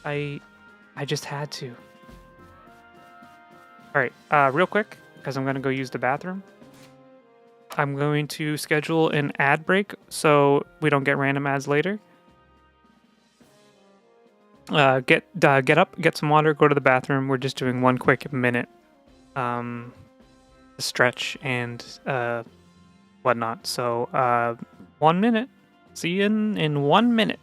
I just had to. All right, real quick, because I'm gonna go use the bathroom. I'm going to schedule an ad break so we don't get random ads later. Get up, get some water, go to the bathroom. We're just doing 1 quick minute stretch and whatnot. So 1 minute. See you in 1 minute.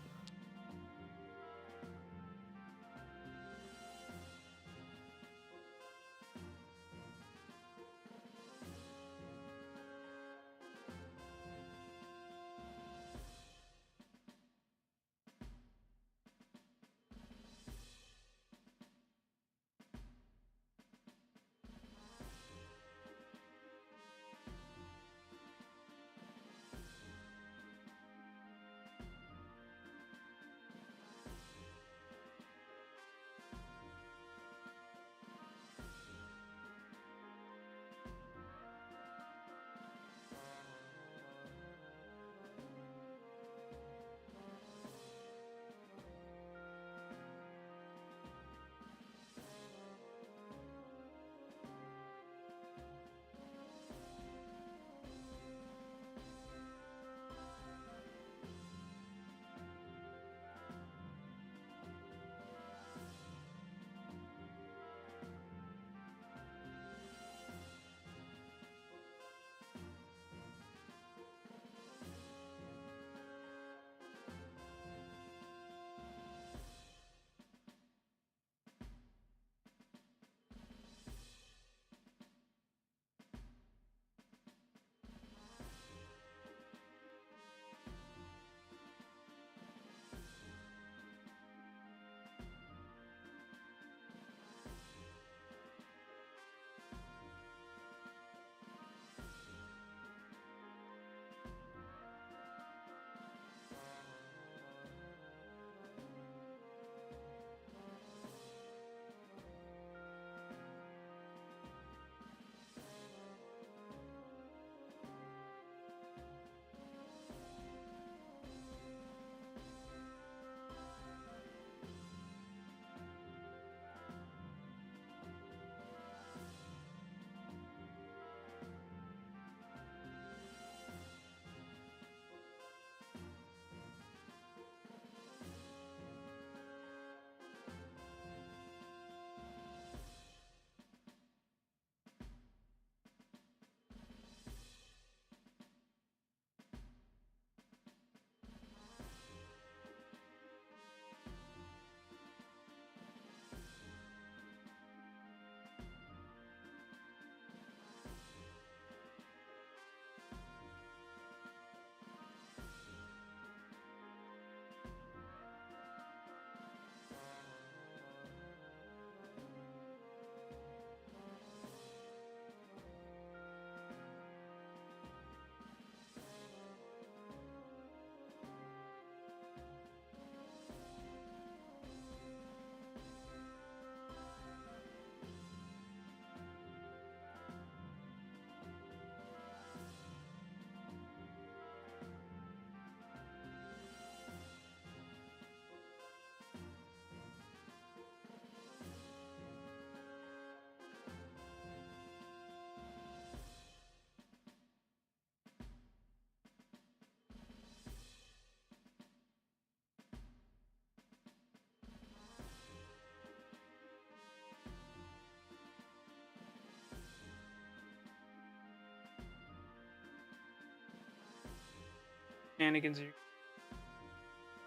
Shenanigans.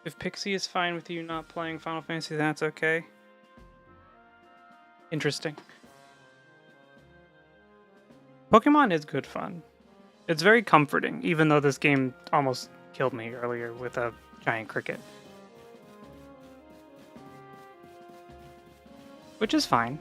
If Pixie is fine with you not playing Final Fantasy, that's okay. Interesting. Pokemon is good fun. It's very comforting, even though this game almost killed me earlier with a giant cricket. Which is fine.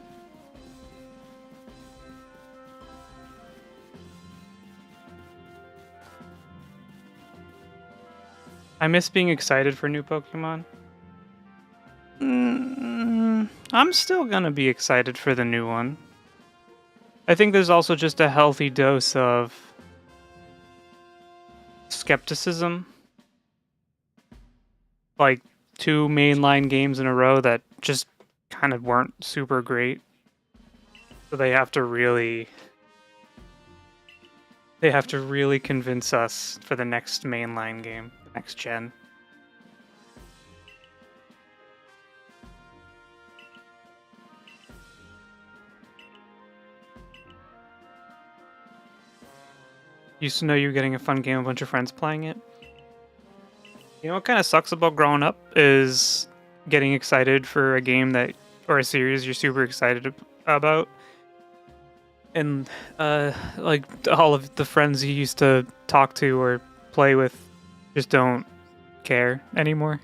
I miss being excited for new Pokemon. I'm still gonna be excited for the new one. I think there's also just a healthy dose of skepticism. Like 2 mainline games in a row that just kind of weren't super great. So they have to really They have to really convince us for the next mainline game, the next gen. Used to know you were getting a fun game, a bunch of friends playing it. You know what kind of sucks about growing up is getting excited for a game that or a series you're super excited about, and like all of the friends you used to talk to or play with just don't care anymore.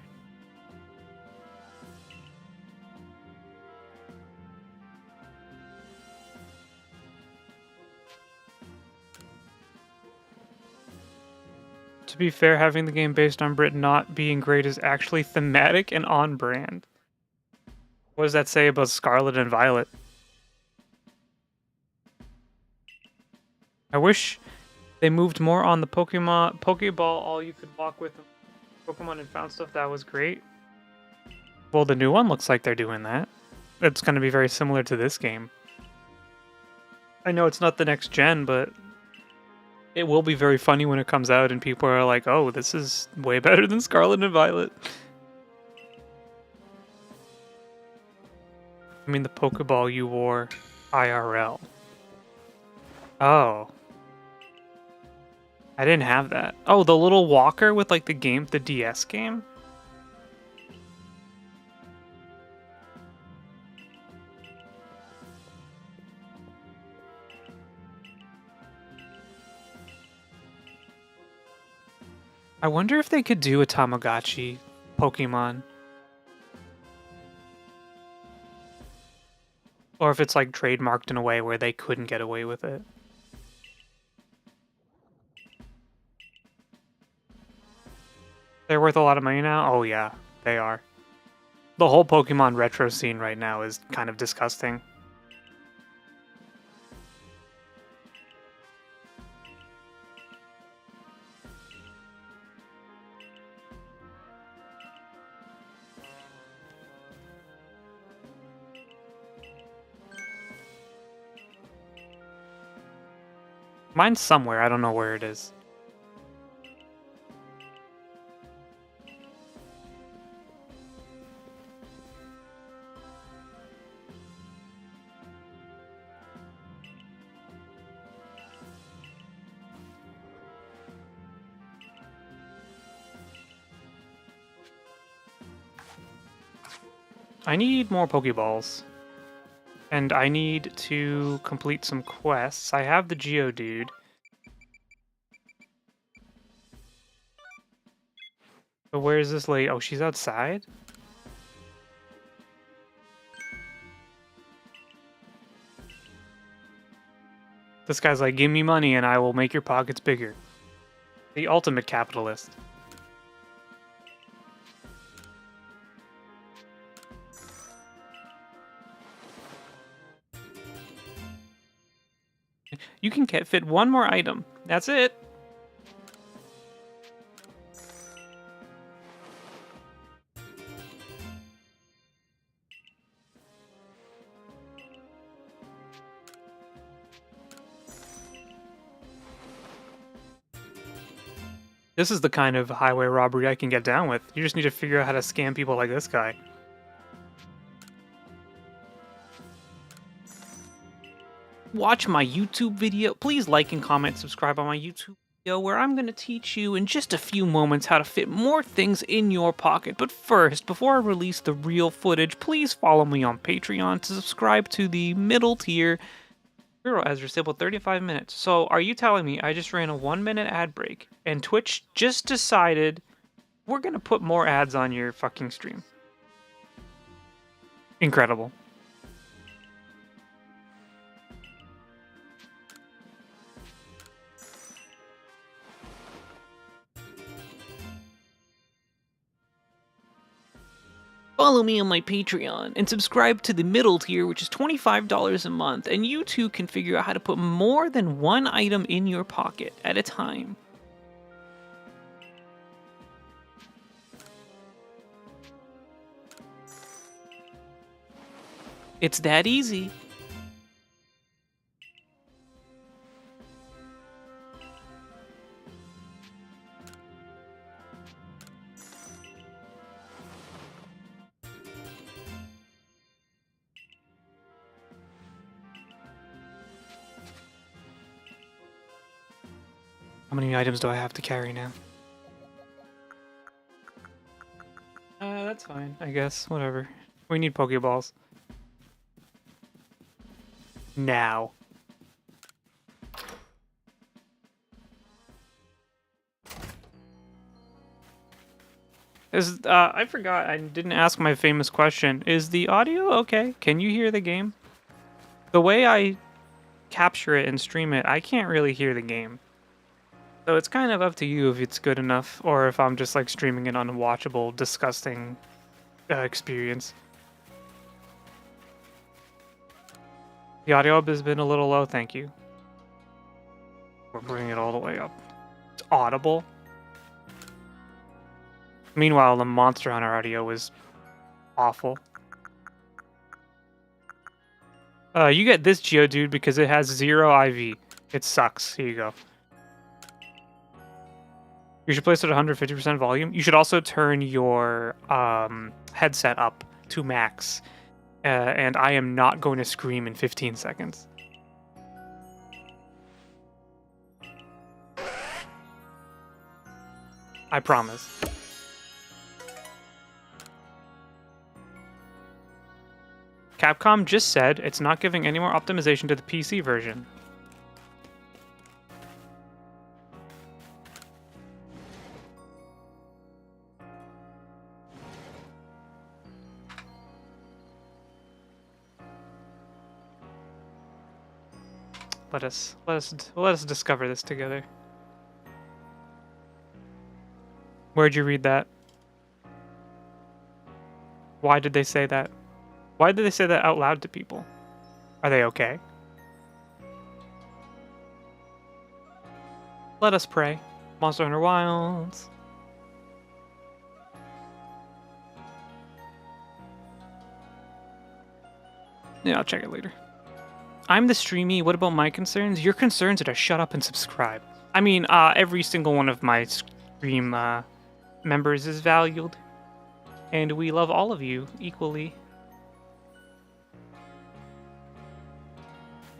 To be fair, having the game based on Brit not being great is actually thematic and on brand. What does that say about Scarlet and Violet? I wish they moved more on the Pokeball all you could walk with Pokemon and found stuff. That was great. Well, the new one looks like they're doing that. It's going to be very similar to this game. I know it's not the next gen, but it will be very funny when it comes out and people are like, oh, this is way better than Scarlet and Violet. I mean, the Pokeball you wore IRL. Oh. I didn't have that. Oh, the little walker with like the DS game? I wonder if they could do a Tamagotchi Pokemon. Or if it's like trademarked in a way where they couldn't get away with it. They're worth a lot of money now? Oh yeah, they are. The whole Pokemon retro scene right now is kind of disgusting. Mine's somewhere, I don't know where it is. I need more Pokeballs. And I need to complete some quests. I have the Geodude. But where is this lady? Oh, she's outside? This guy's like, give me money and I will make your pockets bigger. The ultimate capitalist. You can fit one more item. That's it. This is the kind of highway robbery I can get down with. You just need to figure out how to scam people like this guy. Watch my YouTube video. Please like and comment, subscribe on my YouTube video where I'm going to teach you in just a few moments how to fit more things in your pocket. But first, before I release the real footage, please follow me on Patreon to subscribe to the middle tier. Hero as disabled 35 minutes. So are you telling me I just ran a 1-minute ad break and Twitch just decided we're going to put more ads on your fucking stream? Incredible. Follow me on my Patreon and subscribe to the middle tier, which is $25 a month, and you too can figure out how to put more than one item in your pocket at a time. It's that easy. How many items do I have to carry now? That's fine, I guess. Whatever. We need Pokeballs. Now. I forgot, I didn't ask my famous question. Is the audio okay? Can you hear the game? The way I capture it and stream it, I can't really hear the game. So it's kind of up to you if it's good enough, or if I'm just like streaming an unwatchable, disgusting experience. The audio has been a little low, thank you. We're bringing it all the way up. It's audible. Meanwhile, the Monster Hunter audio was awful. You get this Geodude because it has 0 IV. It sucks. Here you go. You should place it at 150% volume. You should also turn your headset up to max. And I am not going to scream in 15 seconds. I promise. Capcom just said it's not giving any more optimization to the PC version. Let us discover this together. Where'd you read that? Why did they say that? Why did they say that out loud to people? Are they okay? Let us pray. Monster Hunter Wilds. Yeah, I'll check it later. I'm the streamy. What about my concerns? Your concerns are to shut up and subscribe. I mean, every single one of my stream members is valued, and we love all of you equally.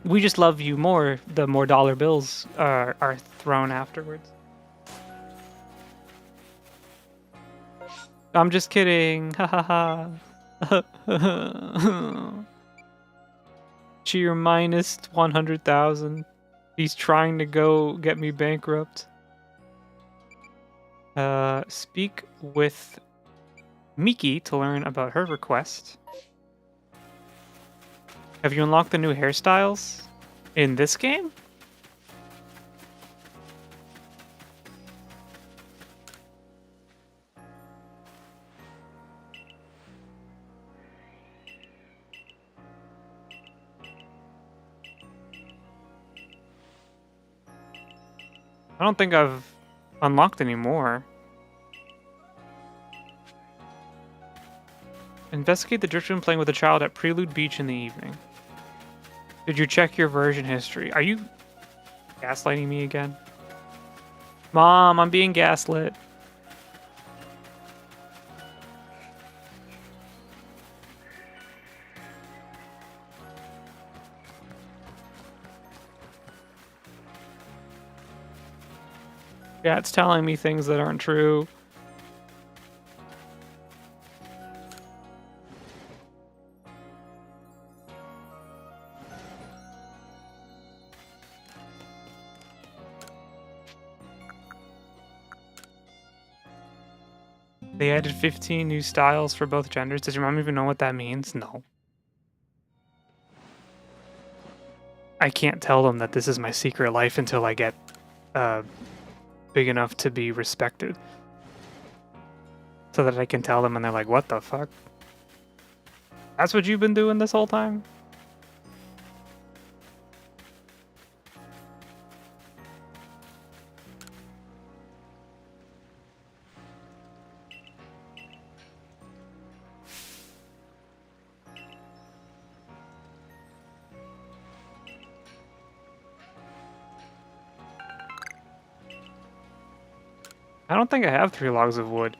We just love you more the more dollar bills are thrown afterwards. I'm just kidding. Ha ha ha. Cheer minus 100,000. He's trying to go get me bankrupt. Speak with Miki to learn about her request. Have you unlocked the new hairstyles in this game? I don't think I've unlocked any more. Investigate the drift playing with a child at Prelude Beach in the evening. Did you check your version history? Are you gaslighting me again? Mom, I'm being gaslit. Yeah, it's telling me things that aren't true. They added 15 new styles for both genders. Does your mom even know what that means? No. I can't tell them that this is my secret life until I get big enough to be respected. So that I can tell them and they're like, what the fuck? That's what you've been doing this whole time? I don't think I have 3 logs of wood.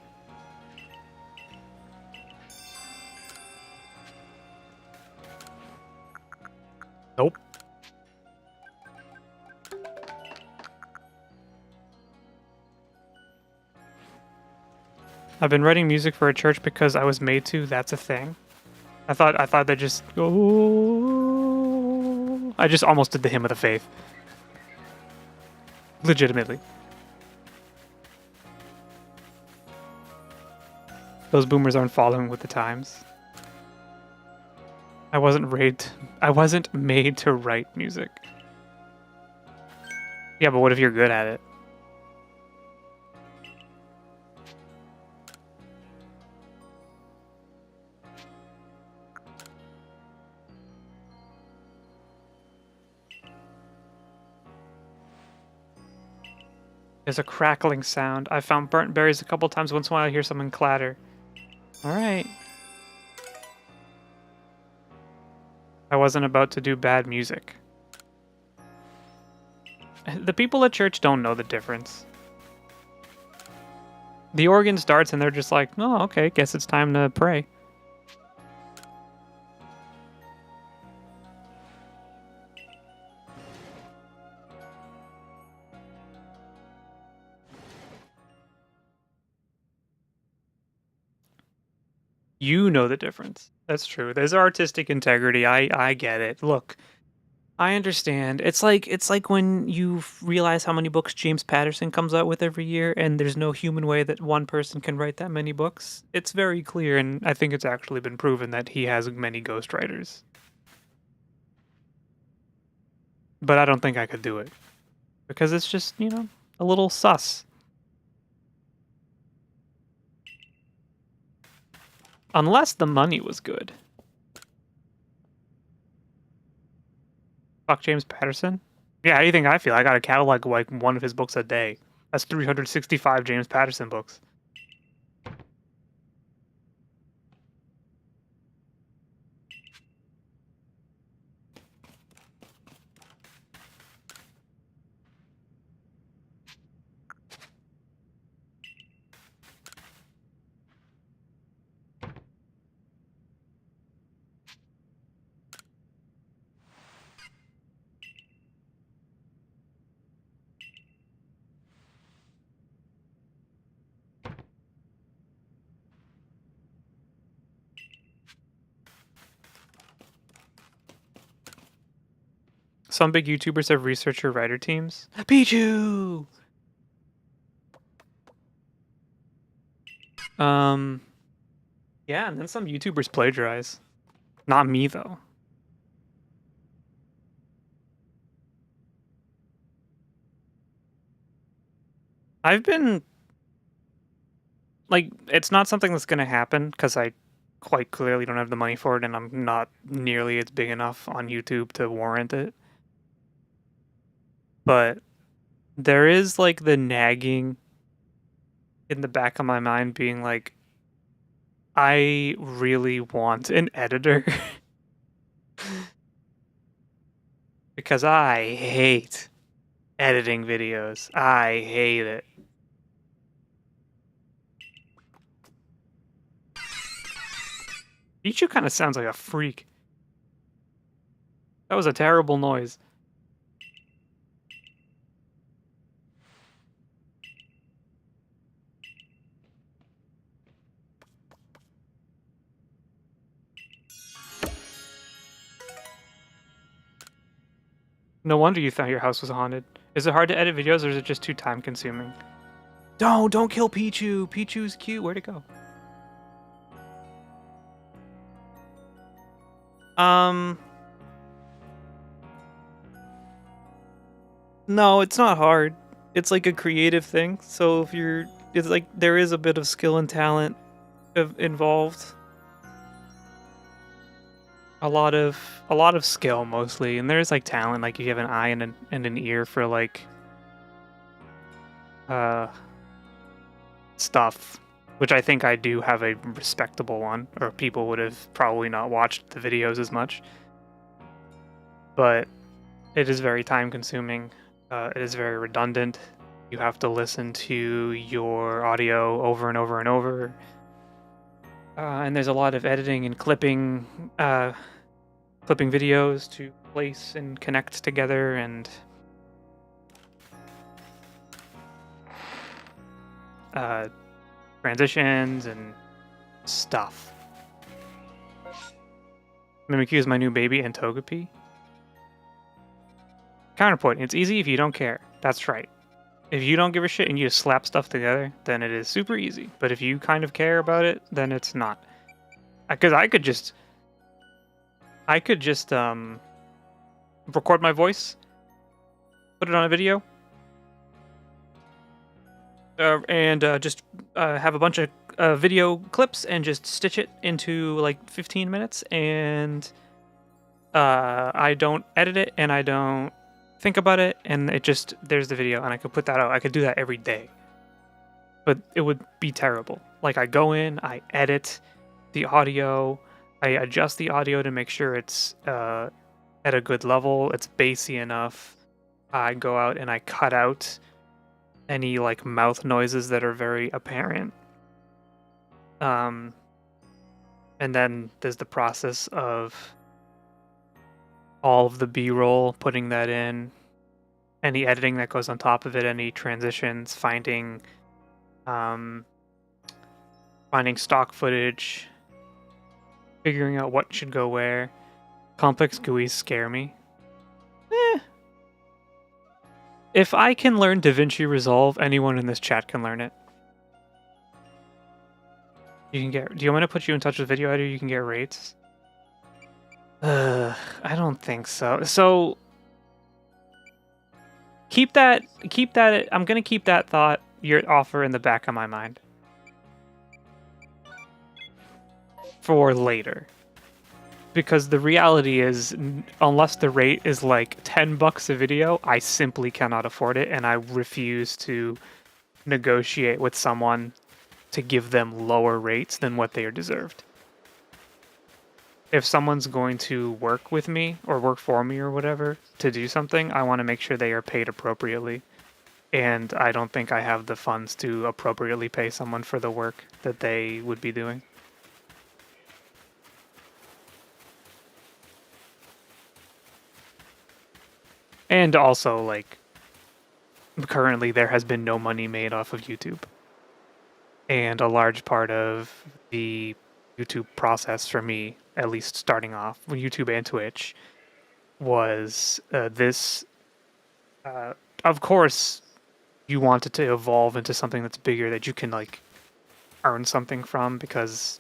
Nope. I've been writing music for a church because I was made to. That's a thing. I thought they just. Oh, I just almost did the hymn of the faith. Legitimately. Those boomers aren't following with the times. I wasn't made to write music. Yeah, but what if you're good at it? There's a crackling sound. I found burnt berries a couple times. Once in a while I hear something clatter. Alright. I wasn't about to do bad music. The people at church don't know the difference. The organ starts and they're just like, oh, okay, guess it's time to pray. You know the difference. That's true. There's artistic integrity. I get it. Look, I understand. It's like when you realize how many books James Patterson comes out with every year, and there's no human way that one person can write that many books. It's very clear, and I think it's actually been proven that he has many ghostwriters. But I don't think I could do it. Because it's just, you know, a little sus. Unless the money was good. Fuck James Patterson? Yeah, how do you think I feel? I got a catalog like one of his books a day. That's 365 James Patterson books. Some big YouTubers have researcher writer teams. Pichu! Yeah, and then some YouTubers plagiarize. Not me, though. I've been... Like, it's not something that's gonna happen, because I quite clearly don't have the money for it, and I'm not nearly as big enough on YouTube to warrant it. But there is, like, the nagging in the back of my mind being like, I really want an editor. Because I hate editing videos. I hate it. Pichu kind of sounds like a freak. That was a terrible noise. No wonder you thought your house was haunted. Is it hard to edit videos or is it just too time consuming? Don't kill Pichu. Pichu's cute. Where'd it go? No, it's not hard. It's like a creative thing. So if you're, it's like there is a bit of skill and talent involved. A lot of skill mostly, and there's like talent. Like you have an eye and an ear for like stuff, which I think I do have a respectable one, or people would have probably not watched the videos as much. But it is very time consuming. It is very redundant. You have to listen to your audio over and over and over. And there's a lot of editing and clipping videos to place and connect together, and transitions and stuff. Mimikyu is my new baby and Togepi. Counterpoint, it's easy if you don't care. That's right. If you don't give a shit and you just slap stuff together, then it is super easy. But if you kind of care about it, then it's not. Because I could just record my voice, put it on a video, and just have a bunch of video clips and just stitch it into like 15 minutes, and I don't edit it and I don't think about it, and it just, there's the video, and I could put that out. I could do that every day, but it would be terrible. Like, I go in, I edit the audio, I adjust the audio to make sure it's at a good level, it's bassy enough. I go out and I cut out any like mouth noises that are very apparent. And then there's the process of all of the B-roll, putting that in, any editing that goes on top of it, any transitions, finding stock footage, figuring out what should go where. Complex GUIs scare me. If I can learn DaVinci Resolve, anyone in this chat can learn it. You can get. Do you want me to put you in touch with video editor? You can get rates. I don't think so. So keep that. I'm gonna keep that thought, your offer, in the back of my mind for later. Because the reality is, unless the rate is like $10 a video, I simply cannot afford it, and I refuse to negotiate with someone to give them lower rates than what they are deserved. If someone's going to work with me or work for me or whatever to do something, I want to make sure they are paid appropriately. And I don't think I have the funds to appropriately pay someone for the work that they would be doing. And also, like, currently there has been no money made off of YouTube. And a large part of the YouTube process for me, at least starting off with YouTube and Twitch, was this. Of course, you want it to evolve into something that's bigger that you can, like, earn something from, because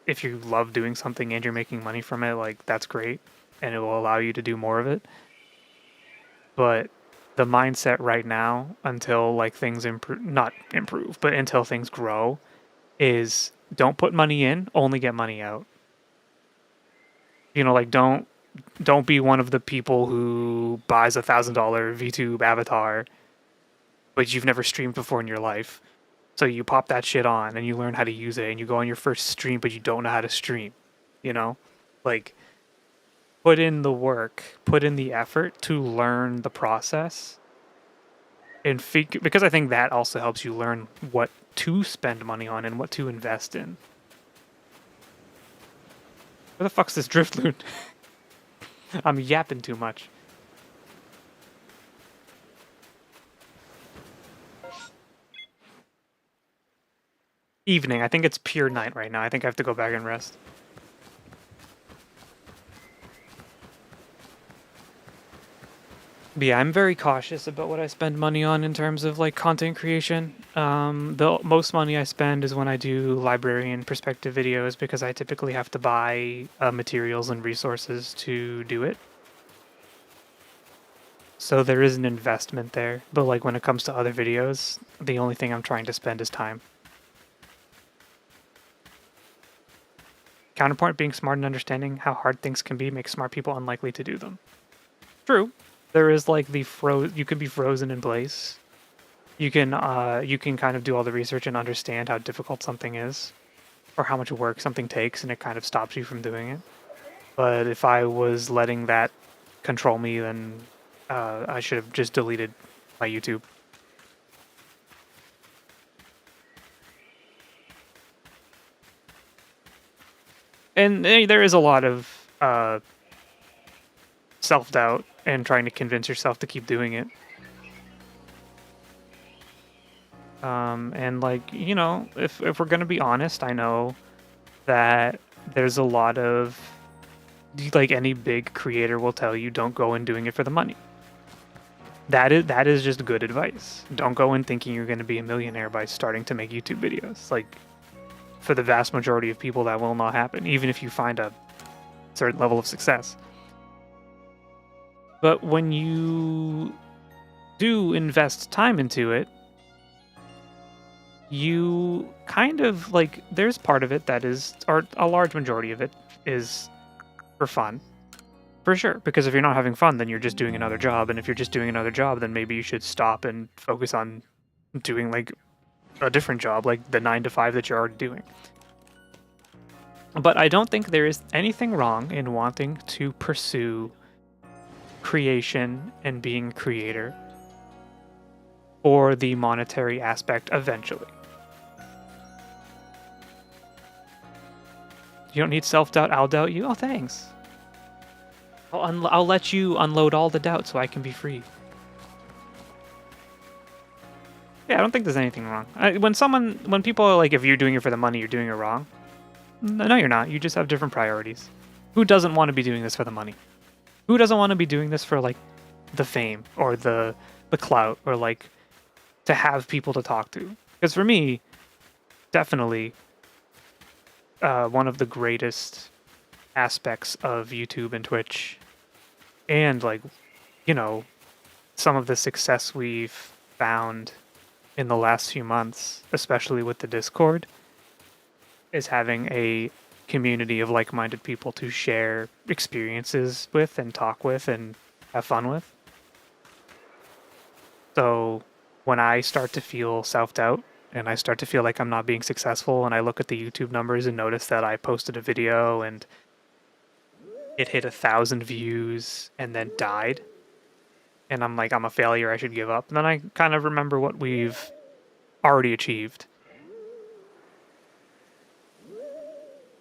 if you love doing something and you're making money from it, like, that's great, and it will allow you to do more of it. But the mindset right now, until like things not improve, but until things grow, is don't put money in, only get money out. You know, like, don't be one of the people who buys $1,000 VTube avatar, but you've never streamed before in your life. So you pop that shit on and you learn how to use it, and you go on your first stream, but you don't know how to stream. You know, like, put in the work, put in the effort to learn the process, and because I think that also helps you learn what to spend money on and what to invest in. Where the fuck's this Driftloon? I'm yapping too much. Evening. I think it's pure night right now. I think I have to go back and rest. But yeah, I'm very cautious about what I spend money on in terms of like content creation. The most money I spend is when I do librarian perspective videos, because I typically have to buy materials and resources to do it. So there is an investment there. But like, when it comes to other videos, the only thing I'm trying to spend is time. Counterpoint, being smart and understanding how hard things can be makes smart people unlikely to do them. True. There is like you can be frozen in place. You can kind of do all the research and understand how difficult something is, or how much work something takes, and it kind of stops you from doing it. But if I was letting that control me, then I should have just deleted my YouTube. And there is a lot of self-doubt and trying to convince yourself to keep doing it. And like, you know, if we're gonna be honest, I know that there's a lot of, like, any big creator will tell you, don't go in doing it for the money. That is just good advice. Don't go in thinking you're gonna be a millionaire by starting to make YouTube videos. Like, for the vast majority of people, that will not happen, even if you find a certain level of success. But when you do invest time into it, you kind of, like, there's part of it that is, or a large majority of it is for fun. For sure, because if you're not having fun, then you're just doing another job, and if you're just doing another job, then maybe you should stop and focus on doing, like, a different job, like the 9 to 5 that you're already doing. But I don't think there is anything wrong in wanting to pursue creation and being a creator for the monetary aspect eventually. You don't need self-doubt, I'll doubt you. Oh, thanks. I'll let you unload all the doubt so I can be free. Yeah, I don't think there's anything wrong. When people are like, if you're doing it for the money, you're doing it wrong. No, you're not. You just have different priorities. Who doesn't want to be doing this for the money? Who doesn't want to be doing this for, like, the fame or the clout, or, like, to have people to talk to? Because for me, definitely, one of the greatest aspects of YouTube and Twitch, and, like, you know, some of the success we've found in the last few months, especially with the Discord, is having a community of like-minded people to share experiences with and talk with and have fun with. So when I start to feel self-doubt and I start to feel like I'm not being successful, and I look at the YouTube numbers and notice that I posted a video and it hit 1,000 views and then died, and I'm like, I'm a failure, I should give up. And then I kind of remember what we've already achieved.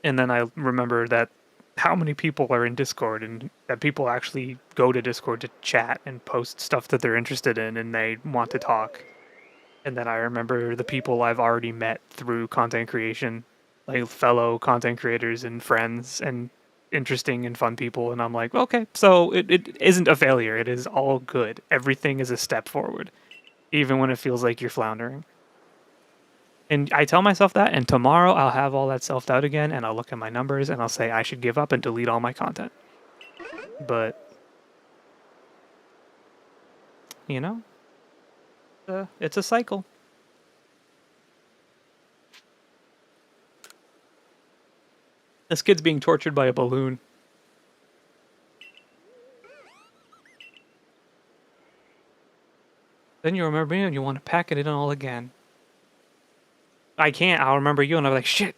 And then I remember that how many people are in Discord, and that people actually go to Discord to chat and post stuff that they're interested in and they want to talk. And then I remember the people I've already met through content creation, like fellow content creators and friends and interesting and fun people. And I'm like, okay, so it isn't a failure. It is all good. Everything is a step forward, even when it feels like you're floundering. And I tell myself that, and tomorrow I'll have all that self-doubt again, and I'll look at my numbers, and I'll say I should give up and delete all my content. But, you know, it's a cycle. This kid's being tortured by a balloon. Then you remember me, and you want to pack it in all again. I can't. I'll remember you, and I'll be like, shit,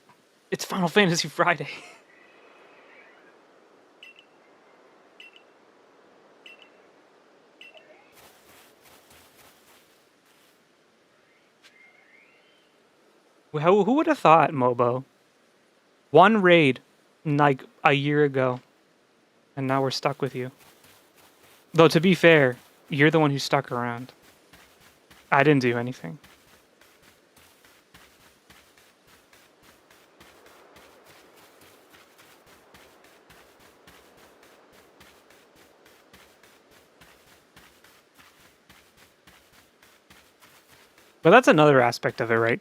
it's Final Fantasy Friday. Who would have thought, Mobo? One raid, like, a year ago, and now we're stuck with you. Though, to be fair, you're the one who stuck around. I didn't do anything. But that's another aspect of it, right?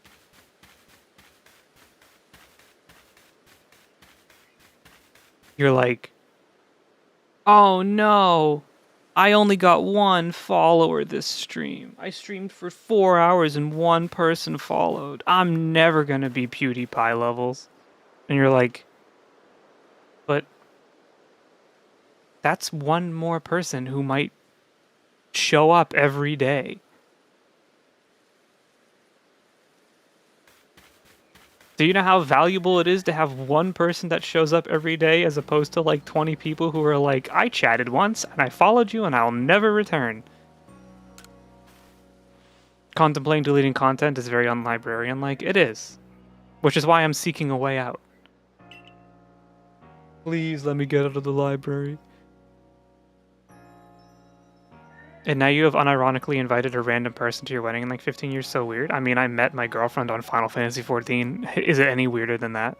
You're like, oh no, I only got one follower this stream. I streamed for 4 hours and one person followed. I'm never gonna be PewDiePie levels. And you're like, but that's one more person who might show up every day. Do you know how valuable it is to have one person that shows up every day, as opposed to like 20 people who are like, I chatted once and I followed you and I'll never return? Contemplating deleting content is very un-librarian-like. It is. Which is why I'm seeking a way out. Please let me get out of the library. And now you have unironically invited a random person to your wedding in like 15 years. So weird. I mean, I met my girlfriend on Final Fantasy 14. Is it any weirder than that?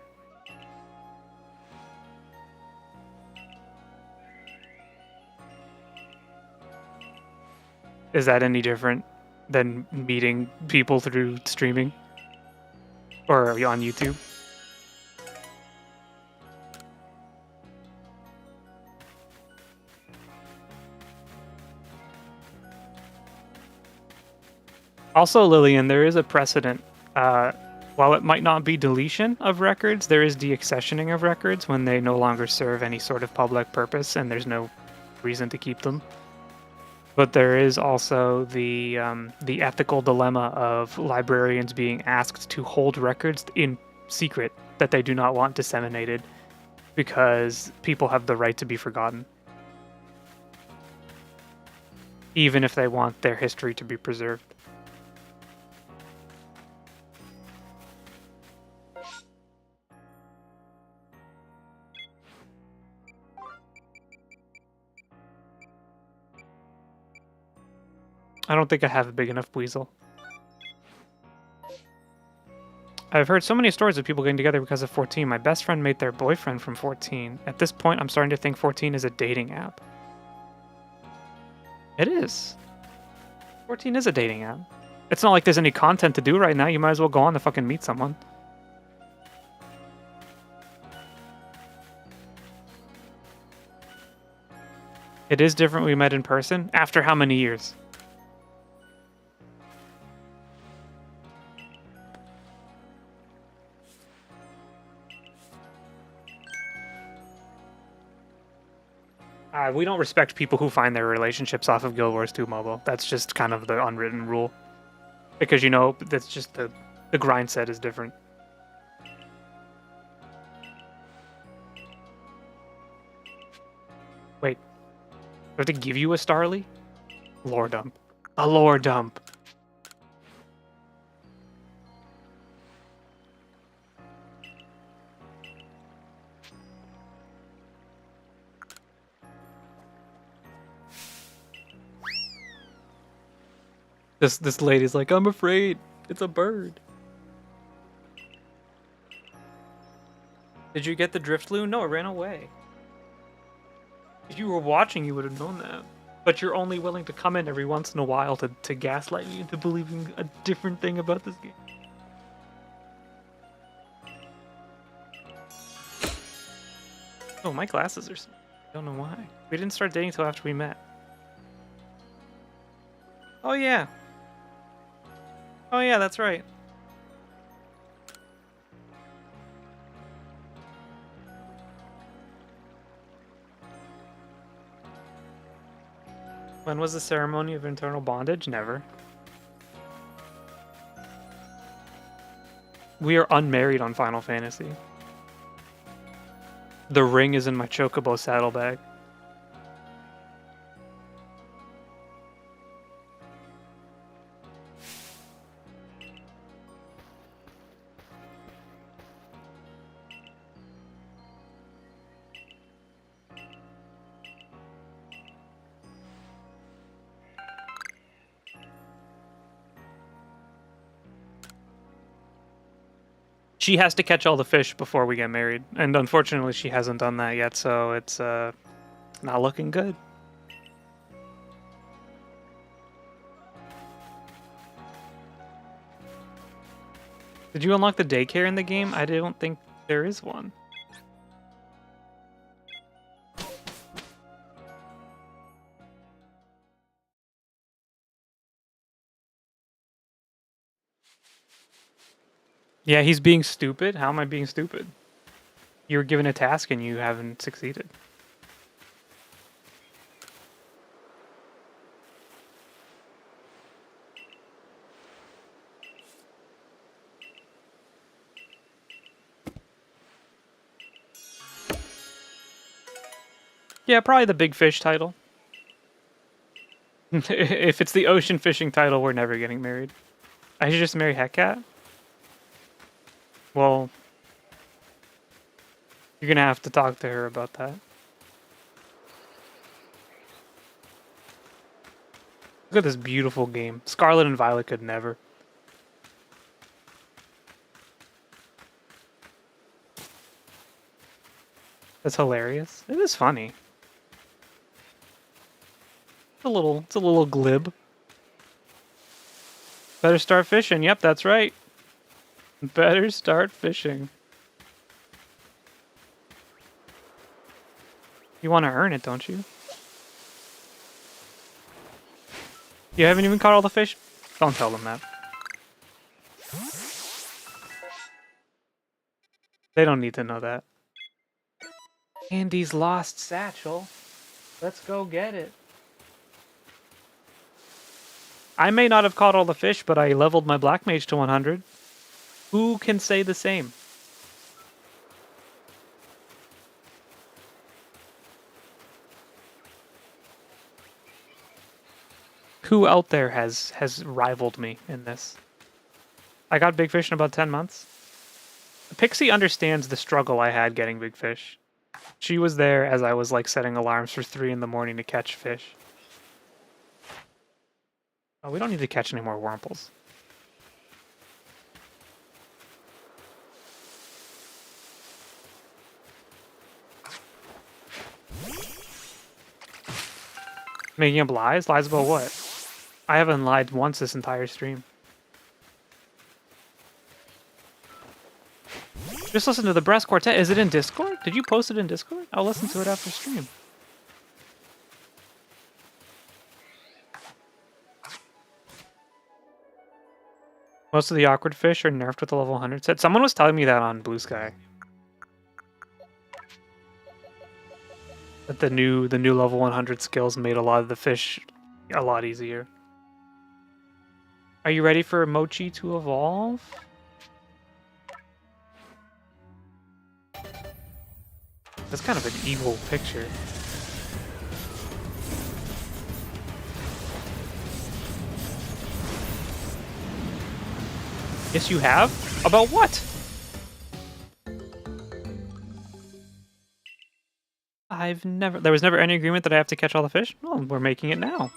Is that any different than meeting people through streaming or on YouTube? Also, Lillian, there is a precedent. While it might not be deletion of records, there is deaccessioning of records when they no longer serve any sort of public purpose and there's no reason to keep them. But there is also the ethical dilemma of librarians being asked to hold records in secret that they do not want disseminated because people have the right to be forgotten, even if they want their history to be preserved. I don't think I have a big enough weasel. I've heard so many stories of people getting together because of 14. My best friend made their boyfriend from 14. At this point, I'm starting to think 14 is a dating app. It is. 14 is a dating app. It's not like there's any content to do right now. You might as well go on to fucking meet someone. It is different we met in person. After how many years? We don't respect people who find their relationships off of Guild Wars 2 mobile. That's just kind of the unwritten rule. Because, you know, that's just the grind set is different. Wait. Do I have to give you a Starly? Lore dump. A lore dump. This lady's like, I'm afraid. It's a bird. Did you get the Driftloon? No, it ran away. If you were watching, you would have known that. But you're only willing to come in every once in a while to gaslight me into believing a different thing about this game. Oh, my glasses are... I don't know why. We didn't start dating until after we met. Oh, yeah. Oh, yeah, that's right. When was the ceremony of internal bondage? Never. We are unmarried on Final Fantasy. The ring is in my chocobo saddlebag. She has to catch all the fish before we get married, and unfortunately she hasn't done that yet, so it's not looking good. Did you unlock the daycare in the game? I don't think there is one. Yeah, he's being stupid. How am I being stupid? You were given a task and you haven't succeeded. Yeah, probably the big fish title. If it's the ocean fishing title, we're never getting married. I should just marry Heckat? Well, you're gonna have to talk to her about that. Look at this beautiful game. Scarlet and Violet could never. That's hilarious. It is funny. It's a little glib. Better start fishing. Yep, that's right. Better start fishing. You want to earn it, don't you? You haven't even caught all the fish? Don't tell them that. They don't need to know that. Andy's lost satchel. Let's go get it. I may not have caught all the fish, but I leveled my Black Mage to 100. Who can say the same? Who out there has rivaled me in this? I got big fish in about 10 months. Pixie understands the struggle I had getting big fish. She was there as I was like setting alarms for 3 in the morning to catch fish. Oh, we don't need to catch any more Wurmples. Making up lies? Lies about what? I haven't lied once this entire stream. Just listen to the Brass Quartet. Is it in Discord? Did you post it in Discord? I'll listen to it after stream. Most of the awkward fish are nerfed with the level 100 set. Someone was telling me that on Blue Sky. That the new level 100 skills made a lot of the fish a lot easier. Are you ready for Mochi to evolve? That's kind of an evil picture. Yes, you have? About what? There was never any agreement that I have to catch all the fish? Well, we're making it now.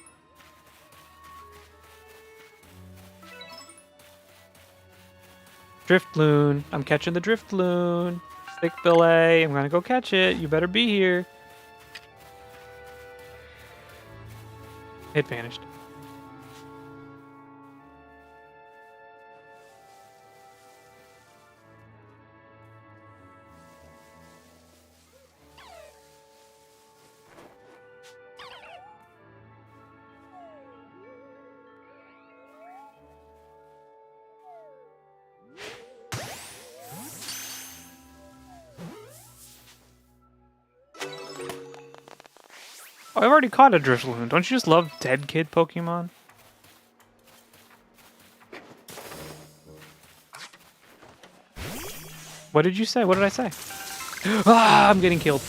Driftloon. I'm catching the Driftloon. Stick fillet. I'm gonna go catch it. You better be here. It vanished. Oh, I've already caught a Drifloon. Don't you just love dead kid Pokemon? What did you say? What did I say? Ah, I'm getting killed.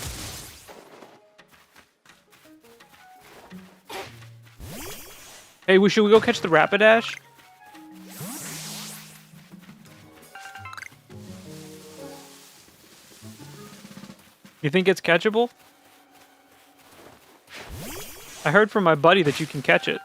Hey, should we go catch the Rapidash? You think it's catchable? I heard from my buddy that you can catch it.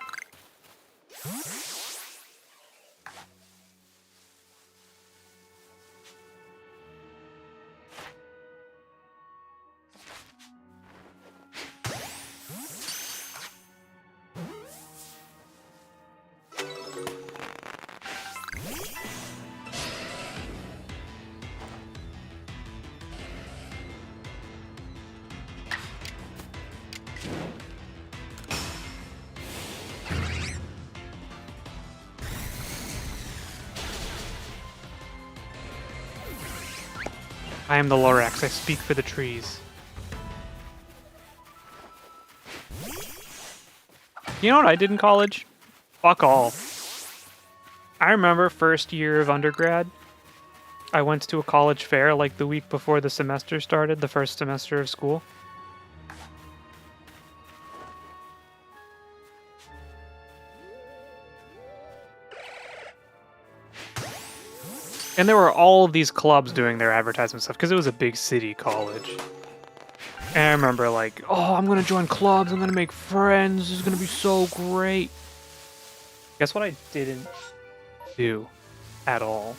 I am the Lorax. I speak for the trees. You know what I did in college? Fuck all. I remember first year of undergrad, I went to a college fair like the week before the semester started, the first semester of school. And there were all of these clubs doing their advertisement stuff because it was a big city college. And I remember like, oh, I'm going to join clubs. I'm going to make friends. This is going to be so great. Guess what I didn't do at all?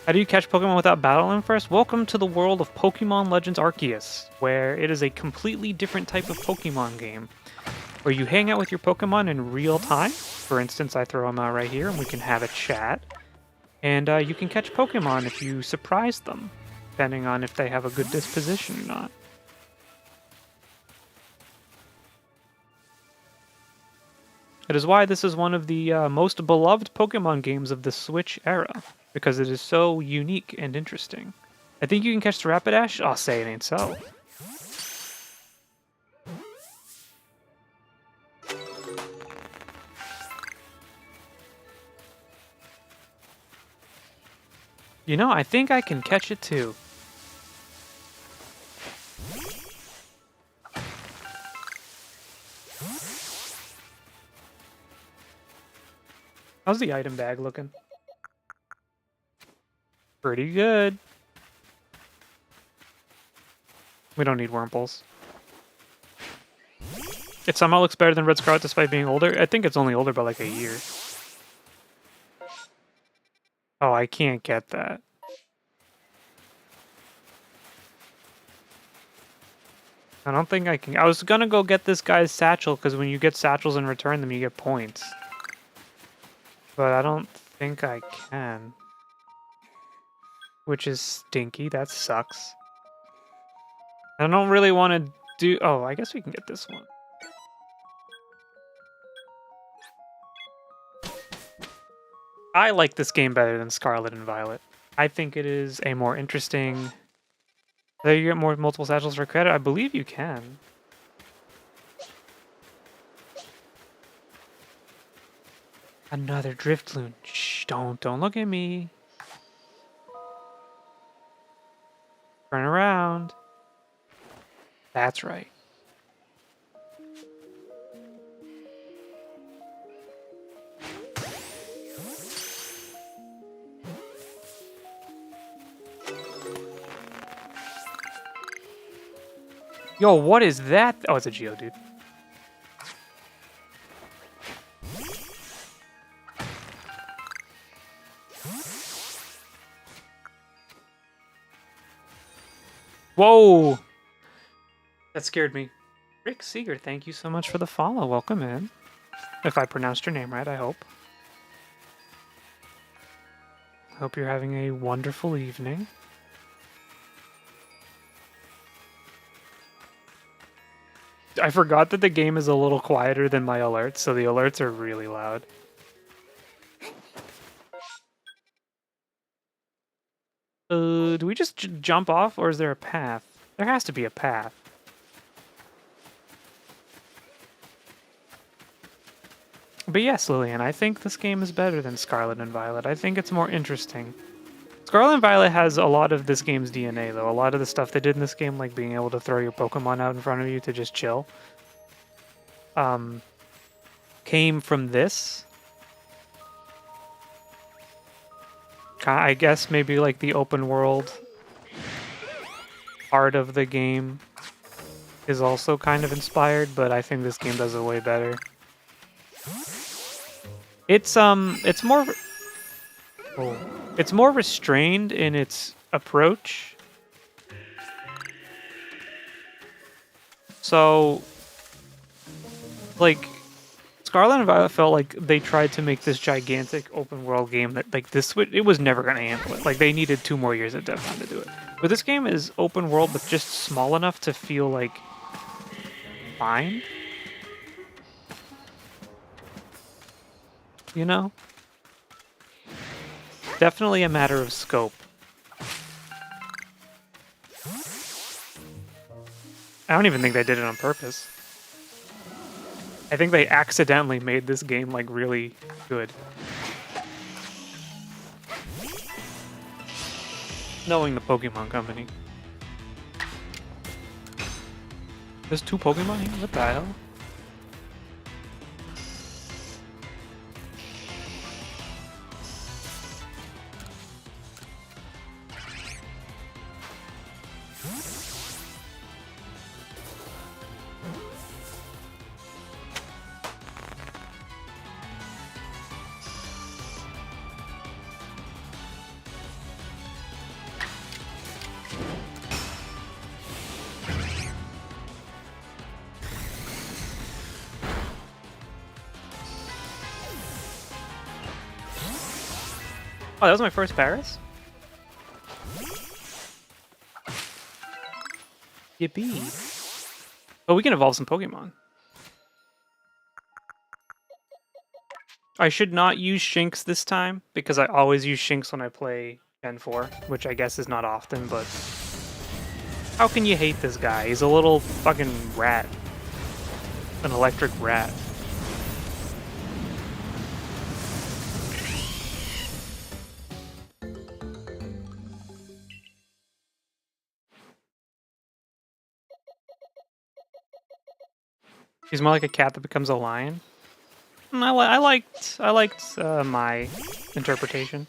How do you catch Pokemon without battling first? Welcome to the world of Pokémon Legends Arceus, where it is a completely different type of Pokemon game, where you hang out with your Pokemon in real time. For instance, I throw them out right here, and we can have a chat. And you can catch Pokemon if you surprise them, depending on if they have a good disposition or not. It is why this is one of the most beloved Pokemon games of the Switch era, because it is so unique and interesting. I think you can catch the Rapidash? I'll say it ain't so. You know, I think I can catch it too. How's the item bag looking? Pretty good. We don't need Wurmples. It somehow looks better than Red Scarlet despite being older. I think it's only older by like a year. Oh, I can't get that. I don't think I can. I was gonna go get this guy's satchel, because when you get satchels and return them, you get points. But I don't think I can. Which is stinky. That sucks. I don't really want to do... Oh, I guess we can get this one. I like this game better than Scarlet and Violet. I think it is a more interesting... There you get more multiple satchels for credit? I believe you can. Another Driftloon. Shh, don't look at me. Turn around. That's right. Yo, what is that? Oh, it's a Geodude. Whoa! That scared me. Rick Seeger, thank you so much for the follow. Welcome in. If I pronounced your name right, I hope. Hope you're having a wonderful evening. I forgot that the game is a little quieter than my alerts, so the alerts are really loud. Do we just jump off, or is there a path? There has to be a path. But yes, Lillian, I think this game is better than Scarlet and Violet. I think it's more interesting. Scarlet and Violet has a lot of this game's DNA, though. A lot of the stuff they did in this game, like being able to throw your Pokemon out in front of you to just chill, came from this. I guess maybe like the open world part of the game is also kind of inspired, but I think this game does it way better. It's more... Oh. It's more restrained in its approach. So, like, Scarlet and Violet felt like they tried to make this gigantic open world game that, like, it was never going to handle it. Like, they needed 2 more years of dev time to do it. But this game is open world, but just small enough to feel, like, fine. You know? Definitely a matter of scope. I don't even think they did it on purpose. I think they accidentally made this game, like, really good. Knowing the Pokemon Company. There's 2 Pokemon here? What the hell? Oh, that was my first Paris? Yippee. Oh, we can evolve some Pokemon. I should not use Shinx this time, because I always use Shinx when I play Gen 4, which I guess is not often, but... How can you hate this guy? He's a little fucking rat. An electric rat. He's more like a cat that becomes a lion. I liked my interpretation.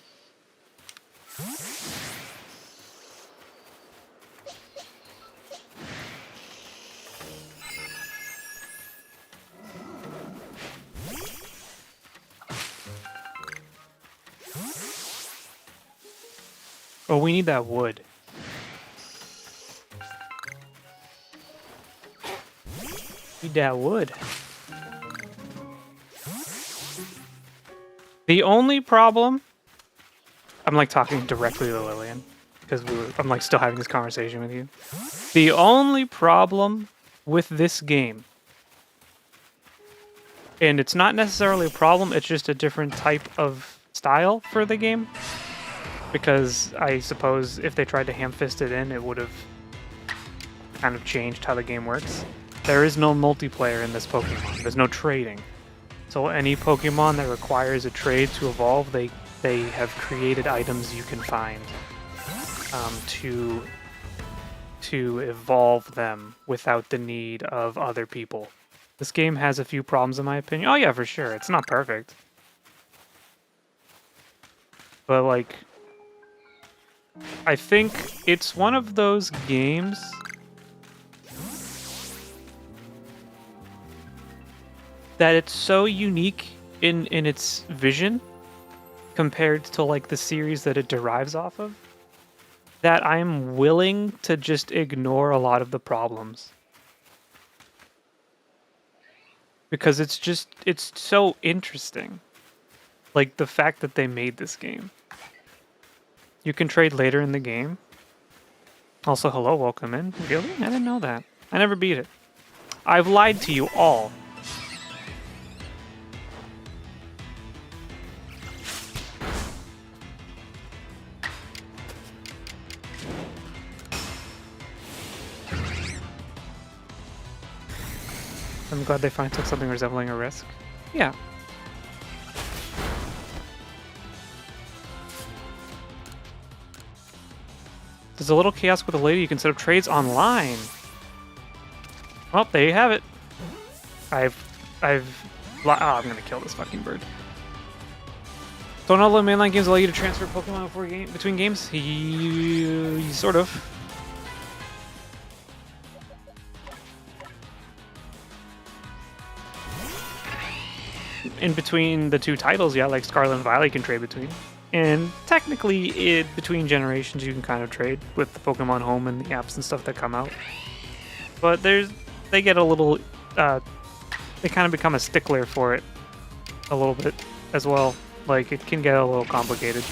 Oh, we need that wood. Need that wood. The only problem... I'm like talking directly to Lillian, because I'm like still having this conversation with you. The only problem with this game, and it's not necessarily a problem, it's just a different type of style for the game, because I suppose if they tried to ham-fist it in, it would have kind of changed how the game works. There is no multiplayer in this Pokemon. There's no trading. So any Pokemon that requires a trade to evolve, they have created items you can find to evolve them without the need of other people. This game has a few problems in my opinion. Oh yeah, for sure. It's not perfect. But like, I think it's one of those games that it's so unique in its vision compared to like the series that it derives off of that I'm willing to just ignore a lot of the problems. Because it's so interesting. Like the fact that they made this game. You can trade later in the game. Also, hello, welcome in. Really? I didn't know that. I never beat it. I've lied to you all. I'm glad they finally took something resembling a risk. Yeah. There's a little kiosk with a lady you can set up trades online. Well, there you have it. Oh, I'm gonna kill this fucking bird. Don't all the mainline games allow you to transfer Pokemon between games? Sort of. In between the two titles, yeah, like Scarlet and Violet you can trade between. And technically, between generations, you can kind of trade with the Pokemon Home and the apps and stuff that come out. But they get a little, they kind of become a stickler for it a little bit as well. Like, it can get a little complicated.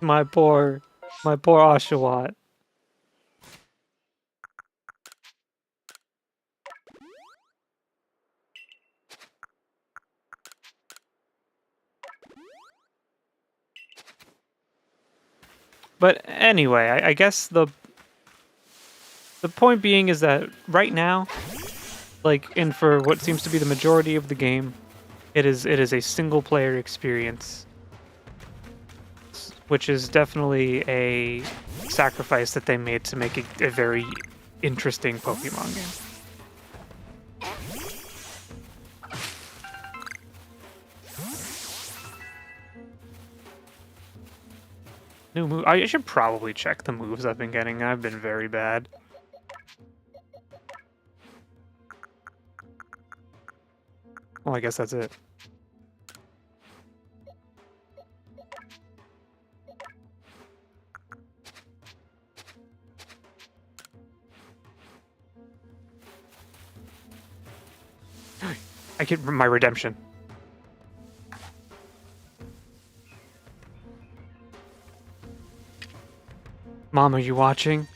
My poor Oshawott. But anyway, I guess the point being is that right now, like, and for what seems to be the majority of the game, it is a single player experience, which is definitely a sacrifice that they made to make it a very interesting Pokemon game. New move. I should probably check the moves I've been getting. I've been very bad. Well, I guess that's it. I get my redemption. Mom, are you watching?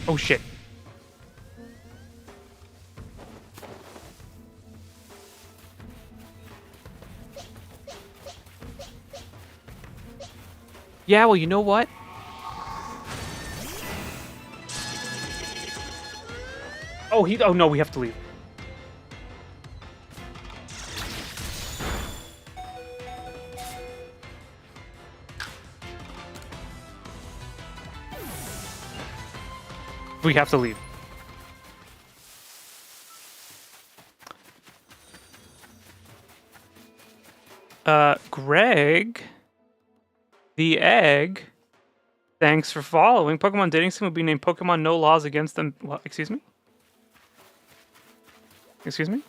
Oh shit. Yeah, well, you know what? Oh no, we have to leave. We have to leave. Greg, the egg. Thanks for following. Pokemon dating sim will be named Pokemon No Laws Against Them. What? Excuse me? Excuse me?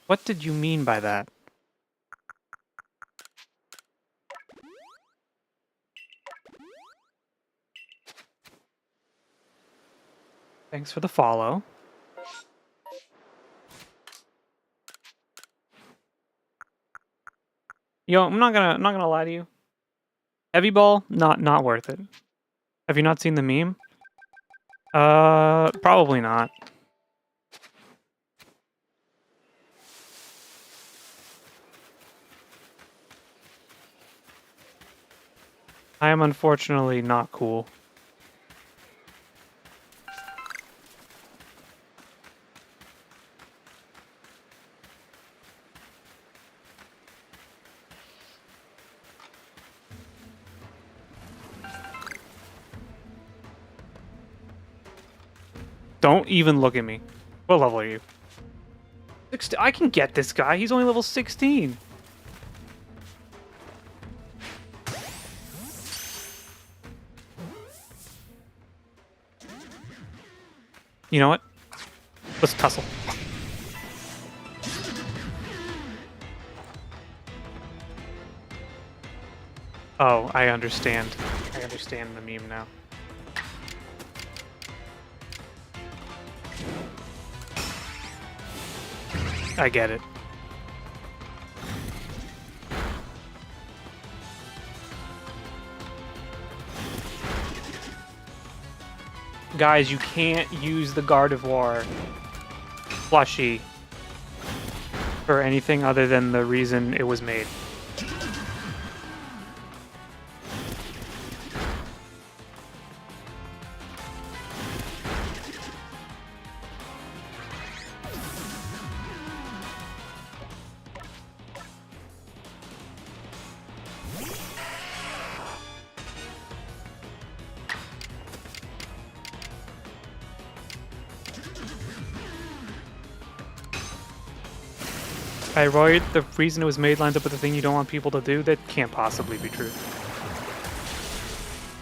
What did you mean by that? Thanks for the follow. Yo, I'm not gonna lie to you. Heavy ball, not worth it. Have you not seen the meme? Probably not. I am unfortunately not cool. Don't even look at me. What level are you? I can get this guy. He's only level 16. You know what? Let's tussle. Oh, I understand. I understand the meme now. I get it. Guys, you can't use the Gardevoir plushie for anything other than the reason it was made. Thyroid, the reason it was made lines up with the thing you don't want people to do? That can't possibly be true.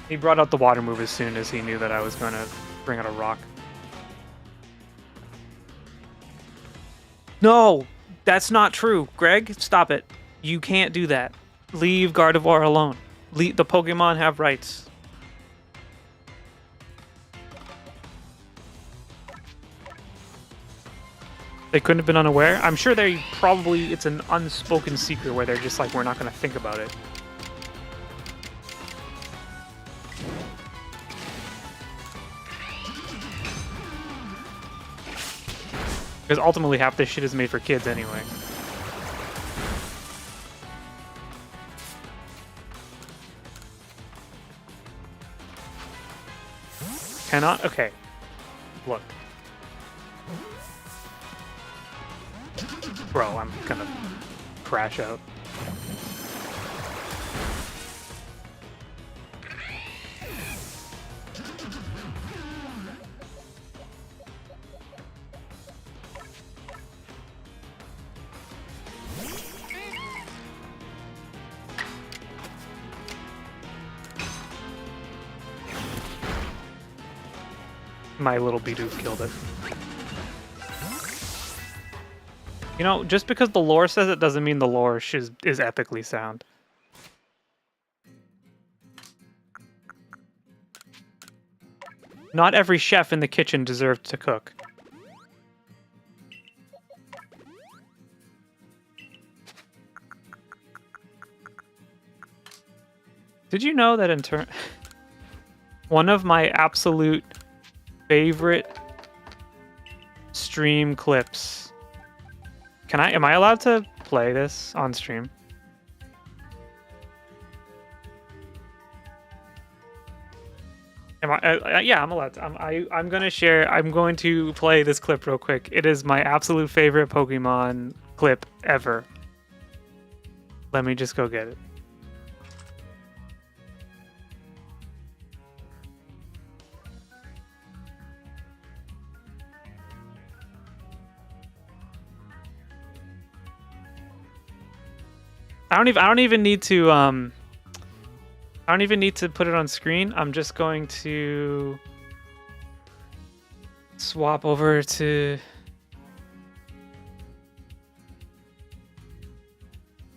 He brought out the water move as soon as he knew that I was going to bring out a rock. No! That's not true. Greg, stop it. You can't do that. Leave Gardevoir alone. The Pokemon have rights. They couldn't have been unaware? I'm sure it's an unspoken secret where they're just like, we're not going to think about it. Because ultimately half this shit is made for kids anyway. Cannot? Okay. Look. Bro, I'm gonna crash out. my little Bidoof killed it. You know, just because the lore says it doesn't mean the lore is epically sound. Not every chef in the kitchen deserves to cook. Did you know that in turn, one of my absolute favorite stream clips? Am I allowed to play this on stream? Yeah, I'm allowed to. I'm gonna share. I'm going to play this clip real quick. It is my absolute favorite Pokemon clip ever. Let me just go get it. I don't even need to I don't even need to put it on screen. I'm just going to swap over to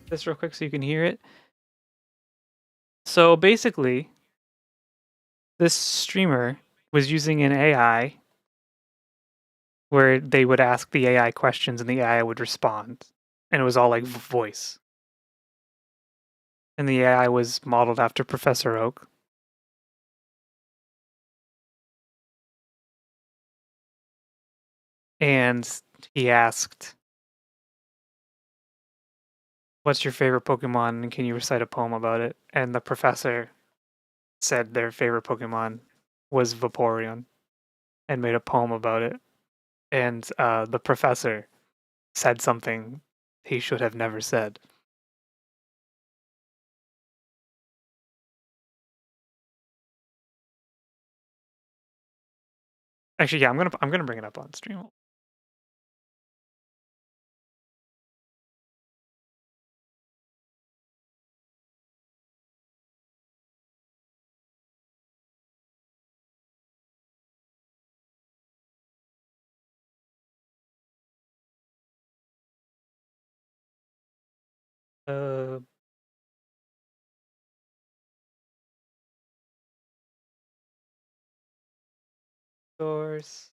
this real quick so you can hear it. So basically, this streamer was using an AI where they would ask the AI questions and the AI would respond. And it was all like voice. And the AI was modeled after Professor Oak. And he asked, "What's your favorite Pokemon and can you recite a poem about it?" And the professor said their favorite Pokemon was Vaporeon and made a poem about it. And the professor said something he should have never said. Actually, yeah, I'm gonna bring it up on stream. Uh, source.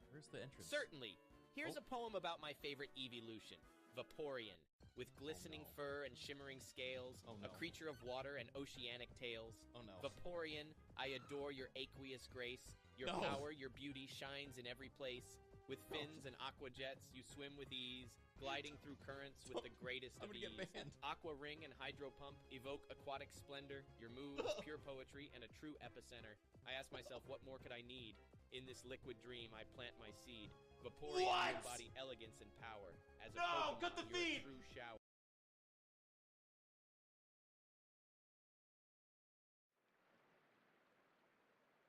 Where's the entrance? Certainly. Here's a poem about my favorite evolution, Vaporeon. With glistening fur and shimmering scales, a creature of water and oceanic tales. Vaporeon, I adore your aqueous grace. Your power, your beauty shines in every place. With fins and aqua jets, you swim with ease, gliding through currents with the greatest of ease. Aqua ring and hydro pump evoke aquatic splendor. Your moves, pure poetry, and a true epicenter. I ask myself, what more could I need? In this liquid dream, I plant my seed. Vaporeon embody elegance and power. As a Pokemon, cut the feed! True shower.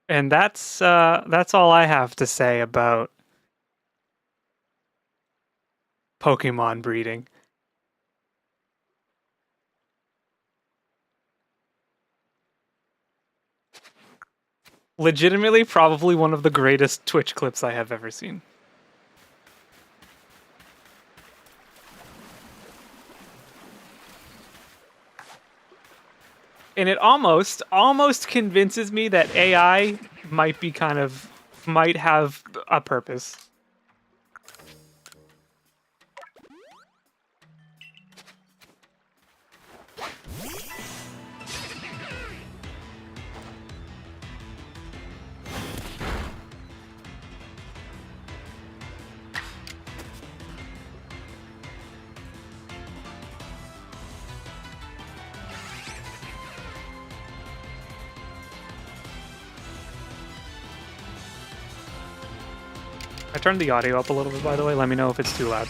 And that's all I have to say about Pokemon breeding. Legitimately, probably one of the greatest Twitch clips I have ever seen. And it almost convinces me that AI might have a purpose. I turned the audio up a little bit, by the way. Let me know if it's too loud.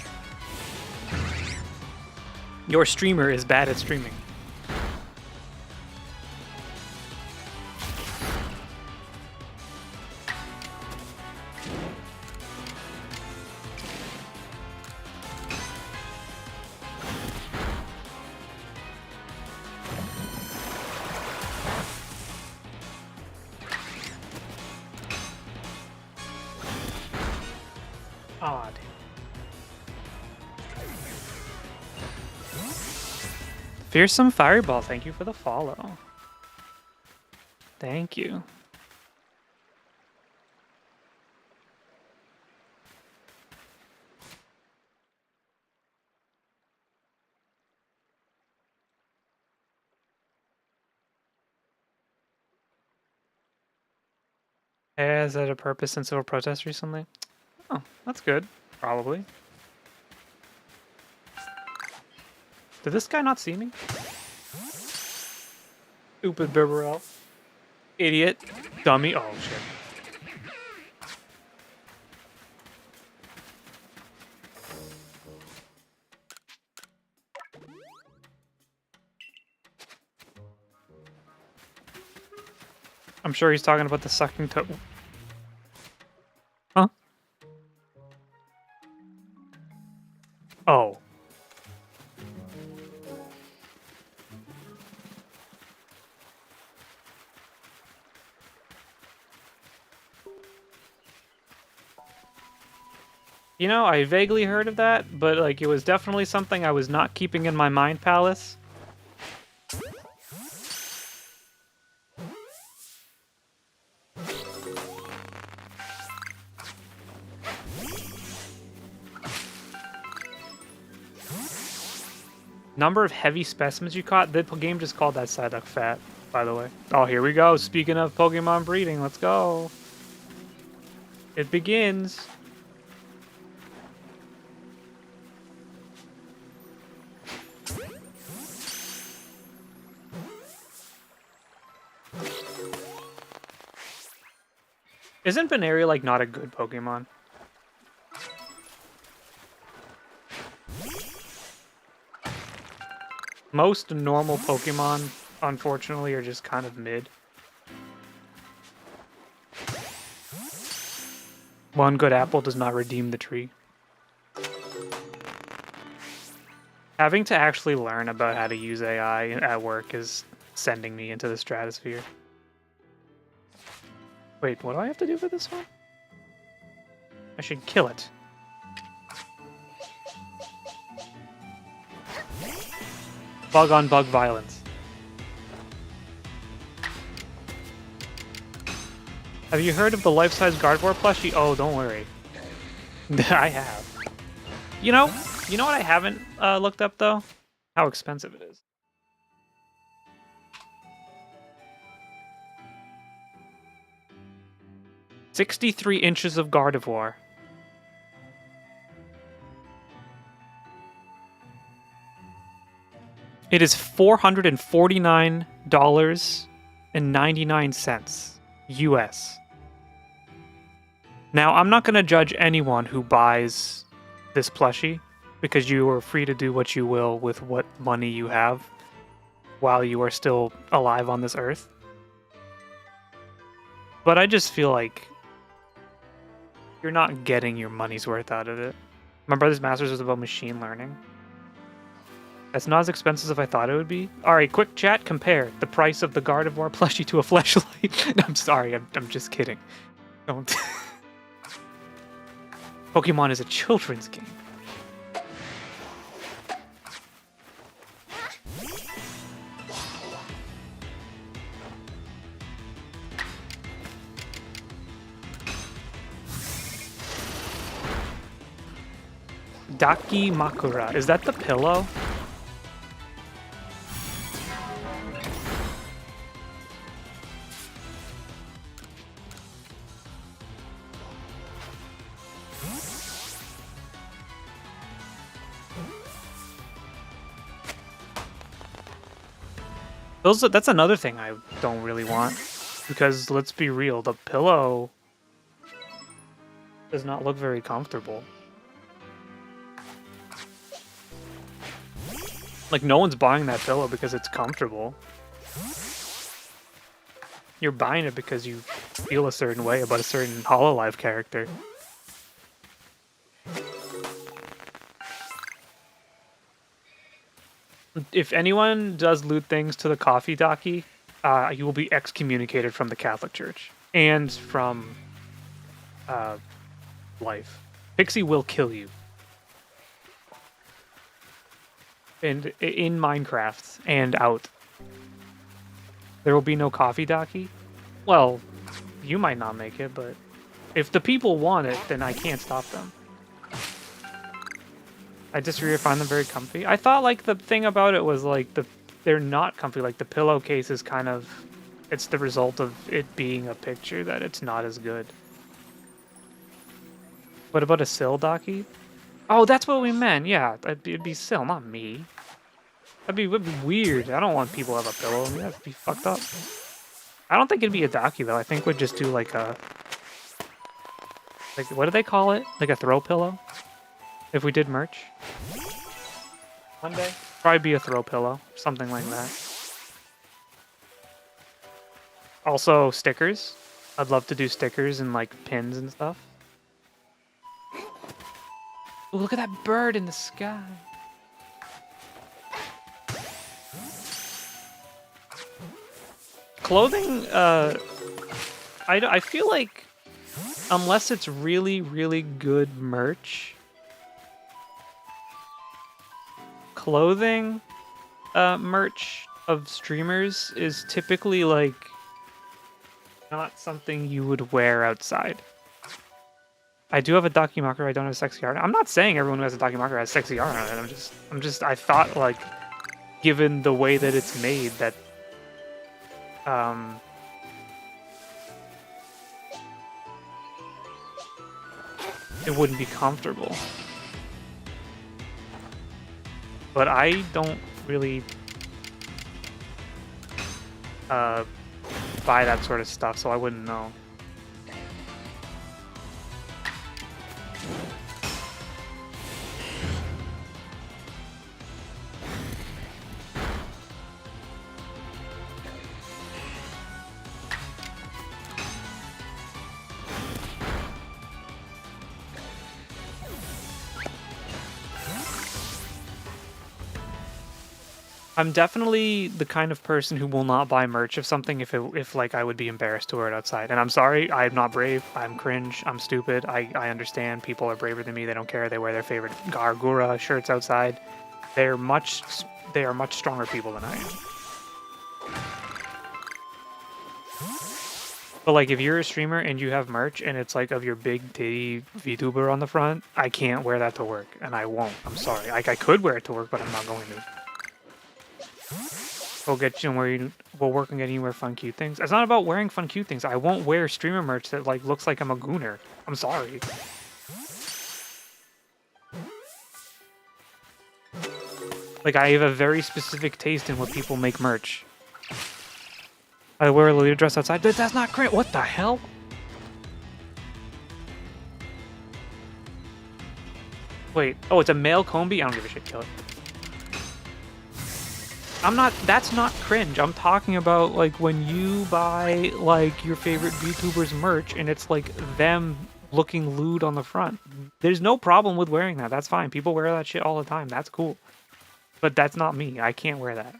Your streamer is bad at streaming. Aw, damn. Fearsome Fireball, thank you for the follow. Thank you. Has had a purpose since civil protests recently? Oh, that's good. Probably. Did this guy not see me? Stupid Bibberell. Idiot. Dummy. Oh, shit. I'm sure he's talking about the sucking toe. Huh? Oh. You know, I vaguely heard of that, but like it was definitely something I was not keeping in my mind palace. Number of heavy specimens you caught? The game just called that Psyduck fat, by the way. Oh, here we go. Speaking of Pokemon breeding, let's go. It begins. Isn't Benaria like not a good Pokemon? Most normal Pokemon, unfortunately, are just kind of mid. One good apple does not redeem the tree. Having to actually learn about how to use AI at work is sending me into the stratosphere. Wait, what do I have to do for this one? I should kill it. Bug on bug violence. Have you heard of the life-size Gardevoir plushie? Oh, don't worry. I have. You know what I haven't looked up though? How expensive it is. $63 inches of Gardevoir. It is $449.99 US. Now, I'm not going to judge anyone who buys this plushie because you are free to do what you will with what money you have while you are still alive on this earth. But I just feel like you're not getting your money's worth out of it. My Brother's Masters was about machine learning. That's not as expensive as I thought it would be. Alright, quick chat, compare the price of the Gardevoir plushie to a fleshlight. No, I'm sorry, I'm just kidding. Don't. Pokemon is a children's game. Daki Makura, is that the pillow? That's another thing I don't really want, because let's be real, the pillow does not look very comfortable. Like, no one's buying that pillow because it's comfortable. You're buying it because you feel a certain way about a certain Hololive character. If anyone does loot things to the coffee Daki, you will be excommunicated from the Catholic Church and from life. Pixie will kill you. And in Minecraft and out. There will be no coffee docky. Well, you might not make it, but if the people want it, then I can't stop them. I disagree. I find them very comfy. I thought like the thing about it was like they're not comfy. Like the pillowcase is kind of, it's the result of it being a picture that it's not as good. What about a Syl docky? Oh, that's what we meant. Yeah, it'd be Syl, not me. That'd be weird. I don't want people to have a pillow. That'd be fucked up. I don't think it'd be a docky though. I think we'd just do like a, like what do they call it? Like a throw pillow. If we did merch. One day. Probably be a throw pillow, something like that. Also stickers. I'd love to do stickers and like pins and stuff. Ooh, look at that bird in the sky. Clothing, I feel like unless it's really, really good merch, clothing merch of streamers is typically like not something you would wear outside. I do have a Dakimakura, I don't have a sexy art. I'm not saying everyone who has a Dakimakura has sexy art on it. I thought like given the way that it's made that it wouldn't be comfortable. But I don't really buy that sort of stuff, so I wouldn't know. I'm definitely the kind of person who will not buy merch of something if like I would be embarrassed to wear it outside. And I'm sorry, I'm not brave. I'm cringe. I'm stupid. I understand people are braver than me. They don't care. They wear their favorite Gargura shirts outside. They are much stronger people than I am. But like if you're a streamer and you have merch and it's like of your big titty VTuber on the front, I can't wear that to work and I won't. I'm sorry. Like I could wear it to work, but I'm not going to. We'll get you where we'll work on getting you wear fun cute things. It's not about wearing fun cute things. I won't wear streamer merch that like looks like I'm a gooner. I'm sorry. Like I have a very specific taste in what people make merch. I wear a Lolita dress outside, but that's not great. What the hell? Wait. Oh, it's a male combi? I don't give a shit. Kill it. That's not cringe. I'm talking about like when you buy like your favorite VTuber's merch and it's like them looking lewd on the front. There's no problem with wearing that. That's fine. People wear that shit all the time. That's cool. But that's not me. I can't wear that.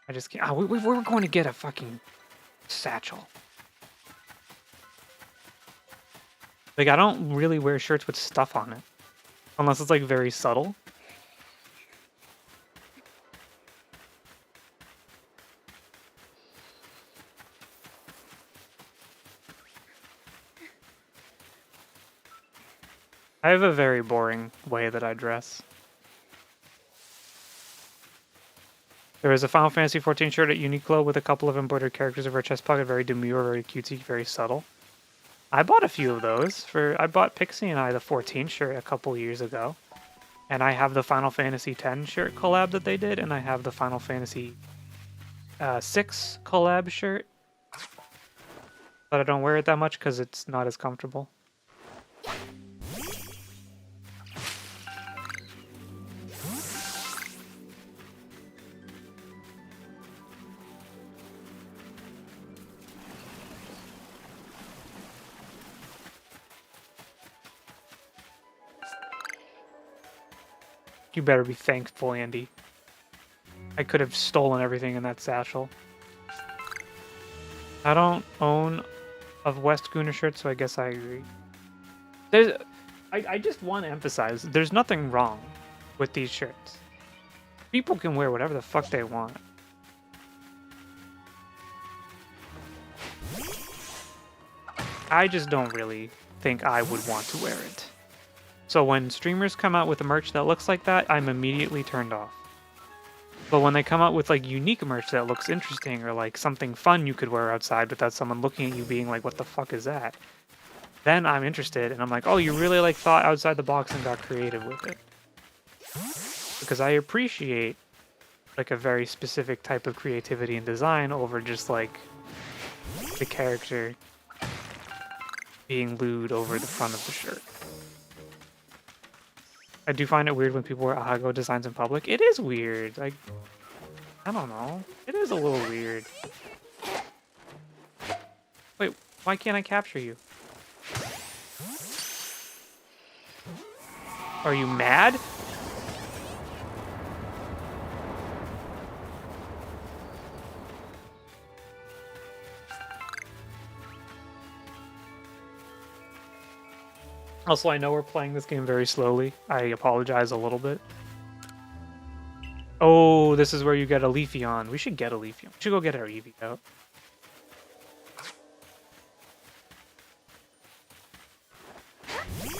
I just can't. Oh, we're going to get a fucking satchel. Like, I don't really wear shirts with stuff on it. Unless it's, like, very subtle. I have a very boring way that I dress. There was a Final Fantasy XIV shirt at Uniqlo with a couple of embroidered characters over a chest pocket. Very demure, very cutesy, very subtle. I bought a few of those. I bought Pixie and I the 14 shirt a couple years ago. And I have the Final Fantasy X shirt collab that they did. And I have the Final Fantasy 6 collab shirt. But I don't wear it that much because it's not as comfortable. You better be thankful, Andy. I could have stolen everything in that satchel. I don't own a West Schooner shirt, so I guess I agree. I just want to emphasize, there's nothing wrong with these shirts. People can wear whatever the fuck they want. I just don't really think I would want to wear it. So when streamers come out with a merch that looks like that, I'm immediately turned off. But when they come out with like unique merch that looks interesting or like something fun you could wear outside without someone looking at you being like, what the fuck is that? Then I'm interested and I'm like, oh, you really like thought outside the box and got creative with it. Because I appreciate like a very specific type of creativity and design over just like the character being lewd over the front of the shirt. I do find it weird when people wear Ahago designs in public. It is weird. Like, I don't know. It is a little weird. Wait, why can't I capture you? Are you mad? Also, I know we're playing this game very slowly. I apologize a little bit. Oh, this is where you get a Leafeon. We should get a Leafeon. We should go get our Eevee out.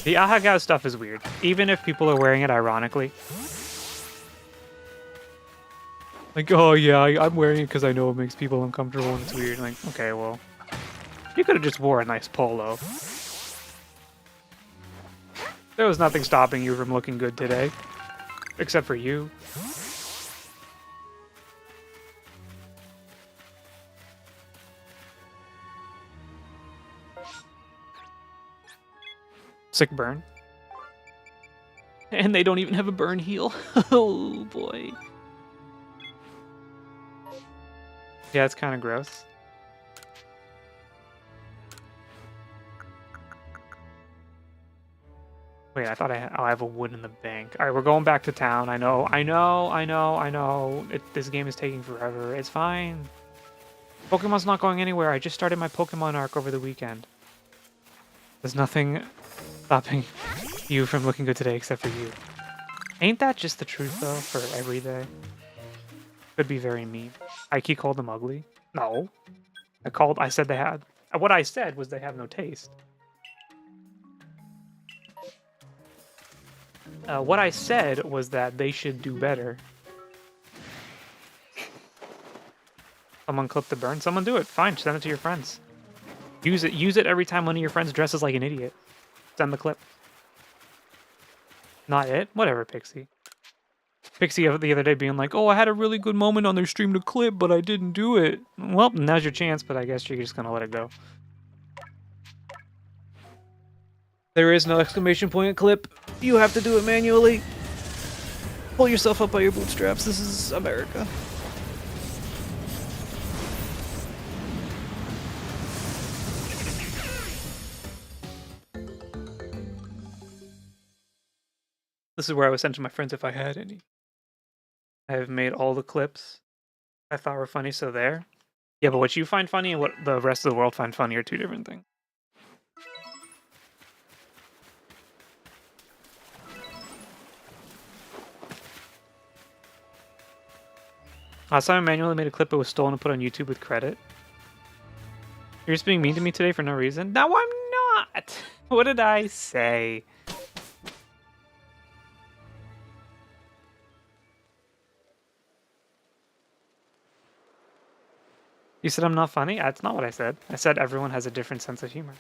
The Ahagao stuff is weird, even if people are wearing it ironically. Like, oh yeah, I'm wearing it because I know it makes people uncomfortable and it's weird. Like, okay, well, you could have just wore a nice polo. There was nothing stopping you from looking good today. Except for you. Sick burn. And they don't even have a burn heal. Oh boy. Yeah, it's kind of gross. Wait, I thought I have a wood in the bank. All right, we're going back to town. I know. This game is taking forever. It's fine. Pokemon's not going anywhere. I just started my Pokemon arc over the weekend. There's nothing stopping you from looking good today except for you. Ain't that just the truth, though, for every day? Could be very mean. Ike called them ugly? No. I said they had... What I said was they have no taste. What I said was that they should do better. Someone clip the burn? Someone do it. Fine, send it to your friends. Use it every time one of your friends dresses like an idiot. Send the clip. Not it? Whatever, Pixie. Pixie the other day being like, oh, I had a really good moment on their stream to clip, but I didn't do it. Well, now's your chance, but I guess you're just gonna let it go. There is no exclamation point clip. You have to do it manually. Pull yourself up by your bootstraps. This is America. This is where I would send to my friends if I had any. I have made all the clips I thought were funny, so there. Yeah, but what you find funny and what the rest of the world find funny are two different things. Last time I manually made a clip, it was stolen and put on YouTube with credit. You're just being mean to me today for no reason? No, I'm not! What did I say? You said I'm not funny? That's not what I said. I said everyone has a different sense of humor.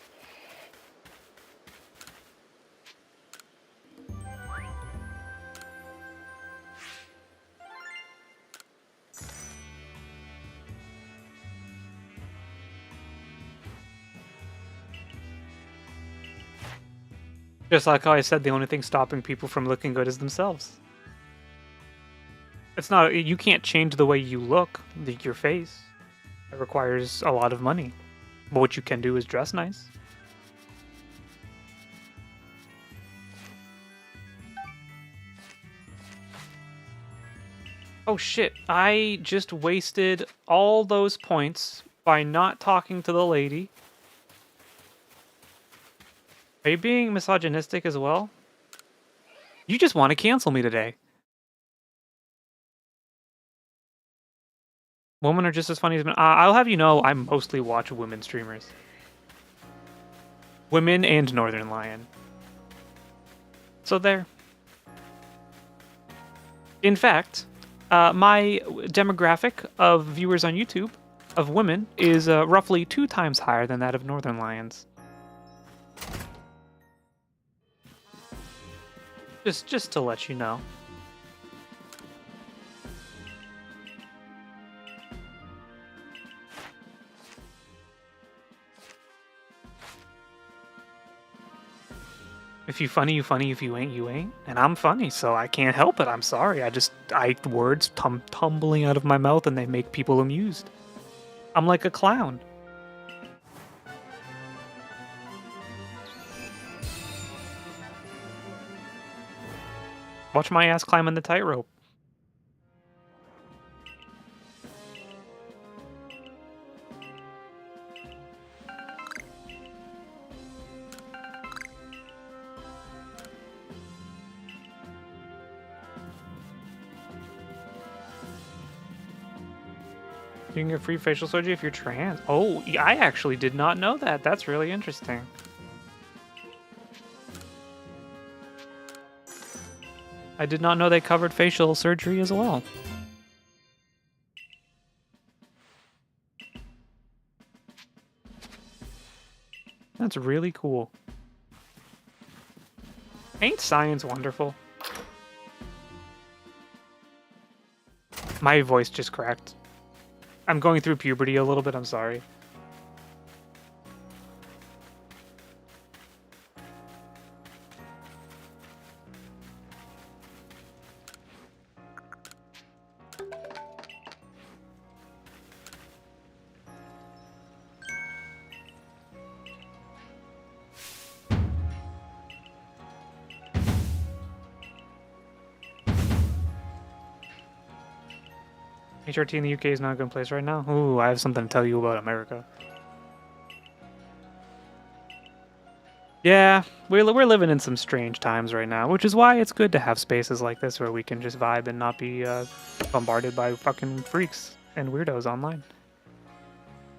Just like how I said, the only thing stopping people from looking good is themselves. It's not, you can't change the way you look, your face. It requires a lot of money. But what you can do is dress nice. Oh shit, I just wasted all those points by not talking to the lady. Are you being misogynistic as well? You just want to cancel me today. Women are just as funny as men. I'll have you know, I mostly watch women streamers. Women and Northern Lion. So there. In fact, my demographic of viewers on YouTube of women is roughly 2 times higher than that of Northern Lions. Just to let you know. If you funny, you funny. If you ain't, you ain't. And I'm funny, so I can't help it. I'm sorry. Words tumbling out of my mouth and they make people amused. I'm like a clown. Watch my ass climbing the tightrope. You can get free facial surgery if you're trans. Oh, I actually did not know that. That's really interesting. I did not know they covered facial surgery as well. That's really cool. Ain't science wonderful? My voice just cracked. I'm going through puberty a little bit, I'm sorry. HRT in the UK is not a good place right now. Ooh, I have something to tell you about America. Yeah, we're living in some strange times right now, which is why it's good to have spaces like this where we can just vibe and not be bombarded by fucking freaks and weirdos online.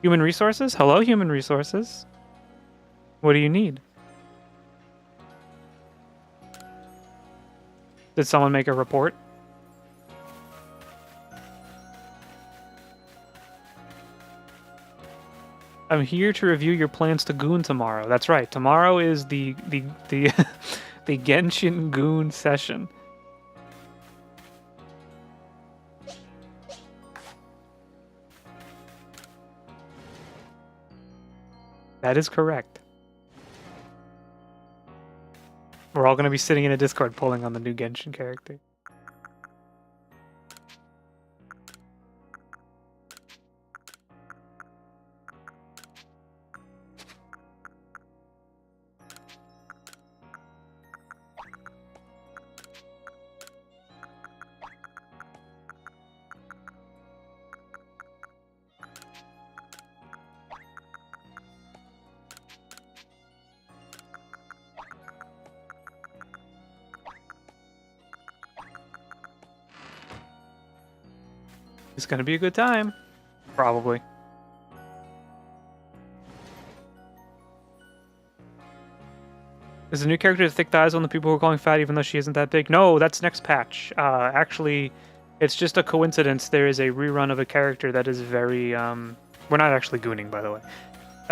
Human resources? Hello, human resources. What do you need? Did someone make a report? I'm here to review your plans to Goon tomorrow. That's right. Tomorrow is the the Genshin Goon session. That is correct. We're all going to be sitting in a Discord pulling on the new Genshin character. It's gonna be a good time. Probably. Is the new character with thick thighs one of the people who are calling fat even though she isn't that big? No, that's next patch. Actually, it's just a coincidence. There is a rerun of a character that is very... We're not actually gooning, by the way.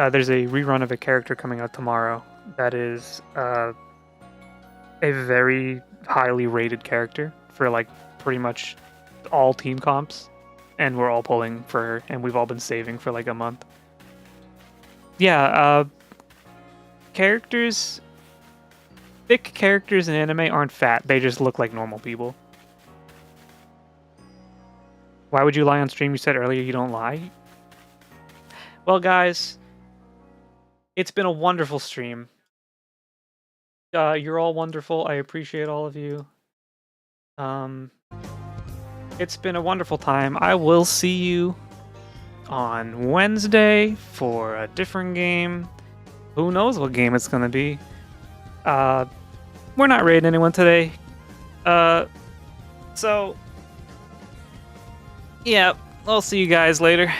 There's a rerun of a character coming out tomorrow that is a very highly rated character for, like, pretty much all team comps. And we're all pulling for her, and we've all been saving for like a month. Yeah, characters... Thick characters in anime aren't fat, they just look like normal people. Why would you lie on stream? You said earlier you don't lie. Well, guys, it's been a wonderful stream. You're all wonderful. I appreciate all of you. It's been a wonderful time. I will see you on Wednesday for a different game. Who knows what game it's gonna be? We're not raiding anyone today. So yeah, I'll see you guys later.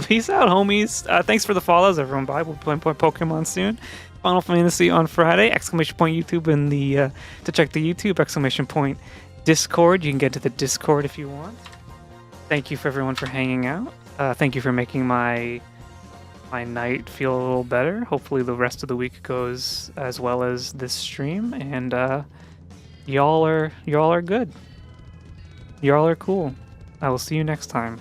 Peace out, homies. Thanks for the follows, everyone. Bye. We'll be playing Pokemon soon. Final Fantasy on Friday. Exclamation point YouTube in the to check the YouTube. Exclamation point Discord. You can get to the Discord if you want. Thank you for everyone for hanging out. Thank you for making my night feel a little better. Hopefully the rest of the week goes as well as this stream. And y'all are good. Y'all are cool. I will see you next time.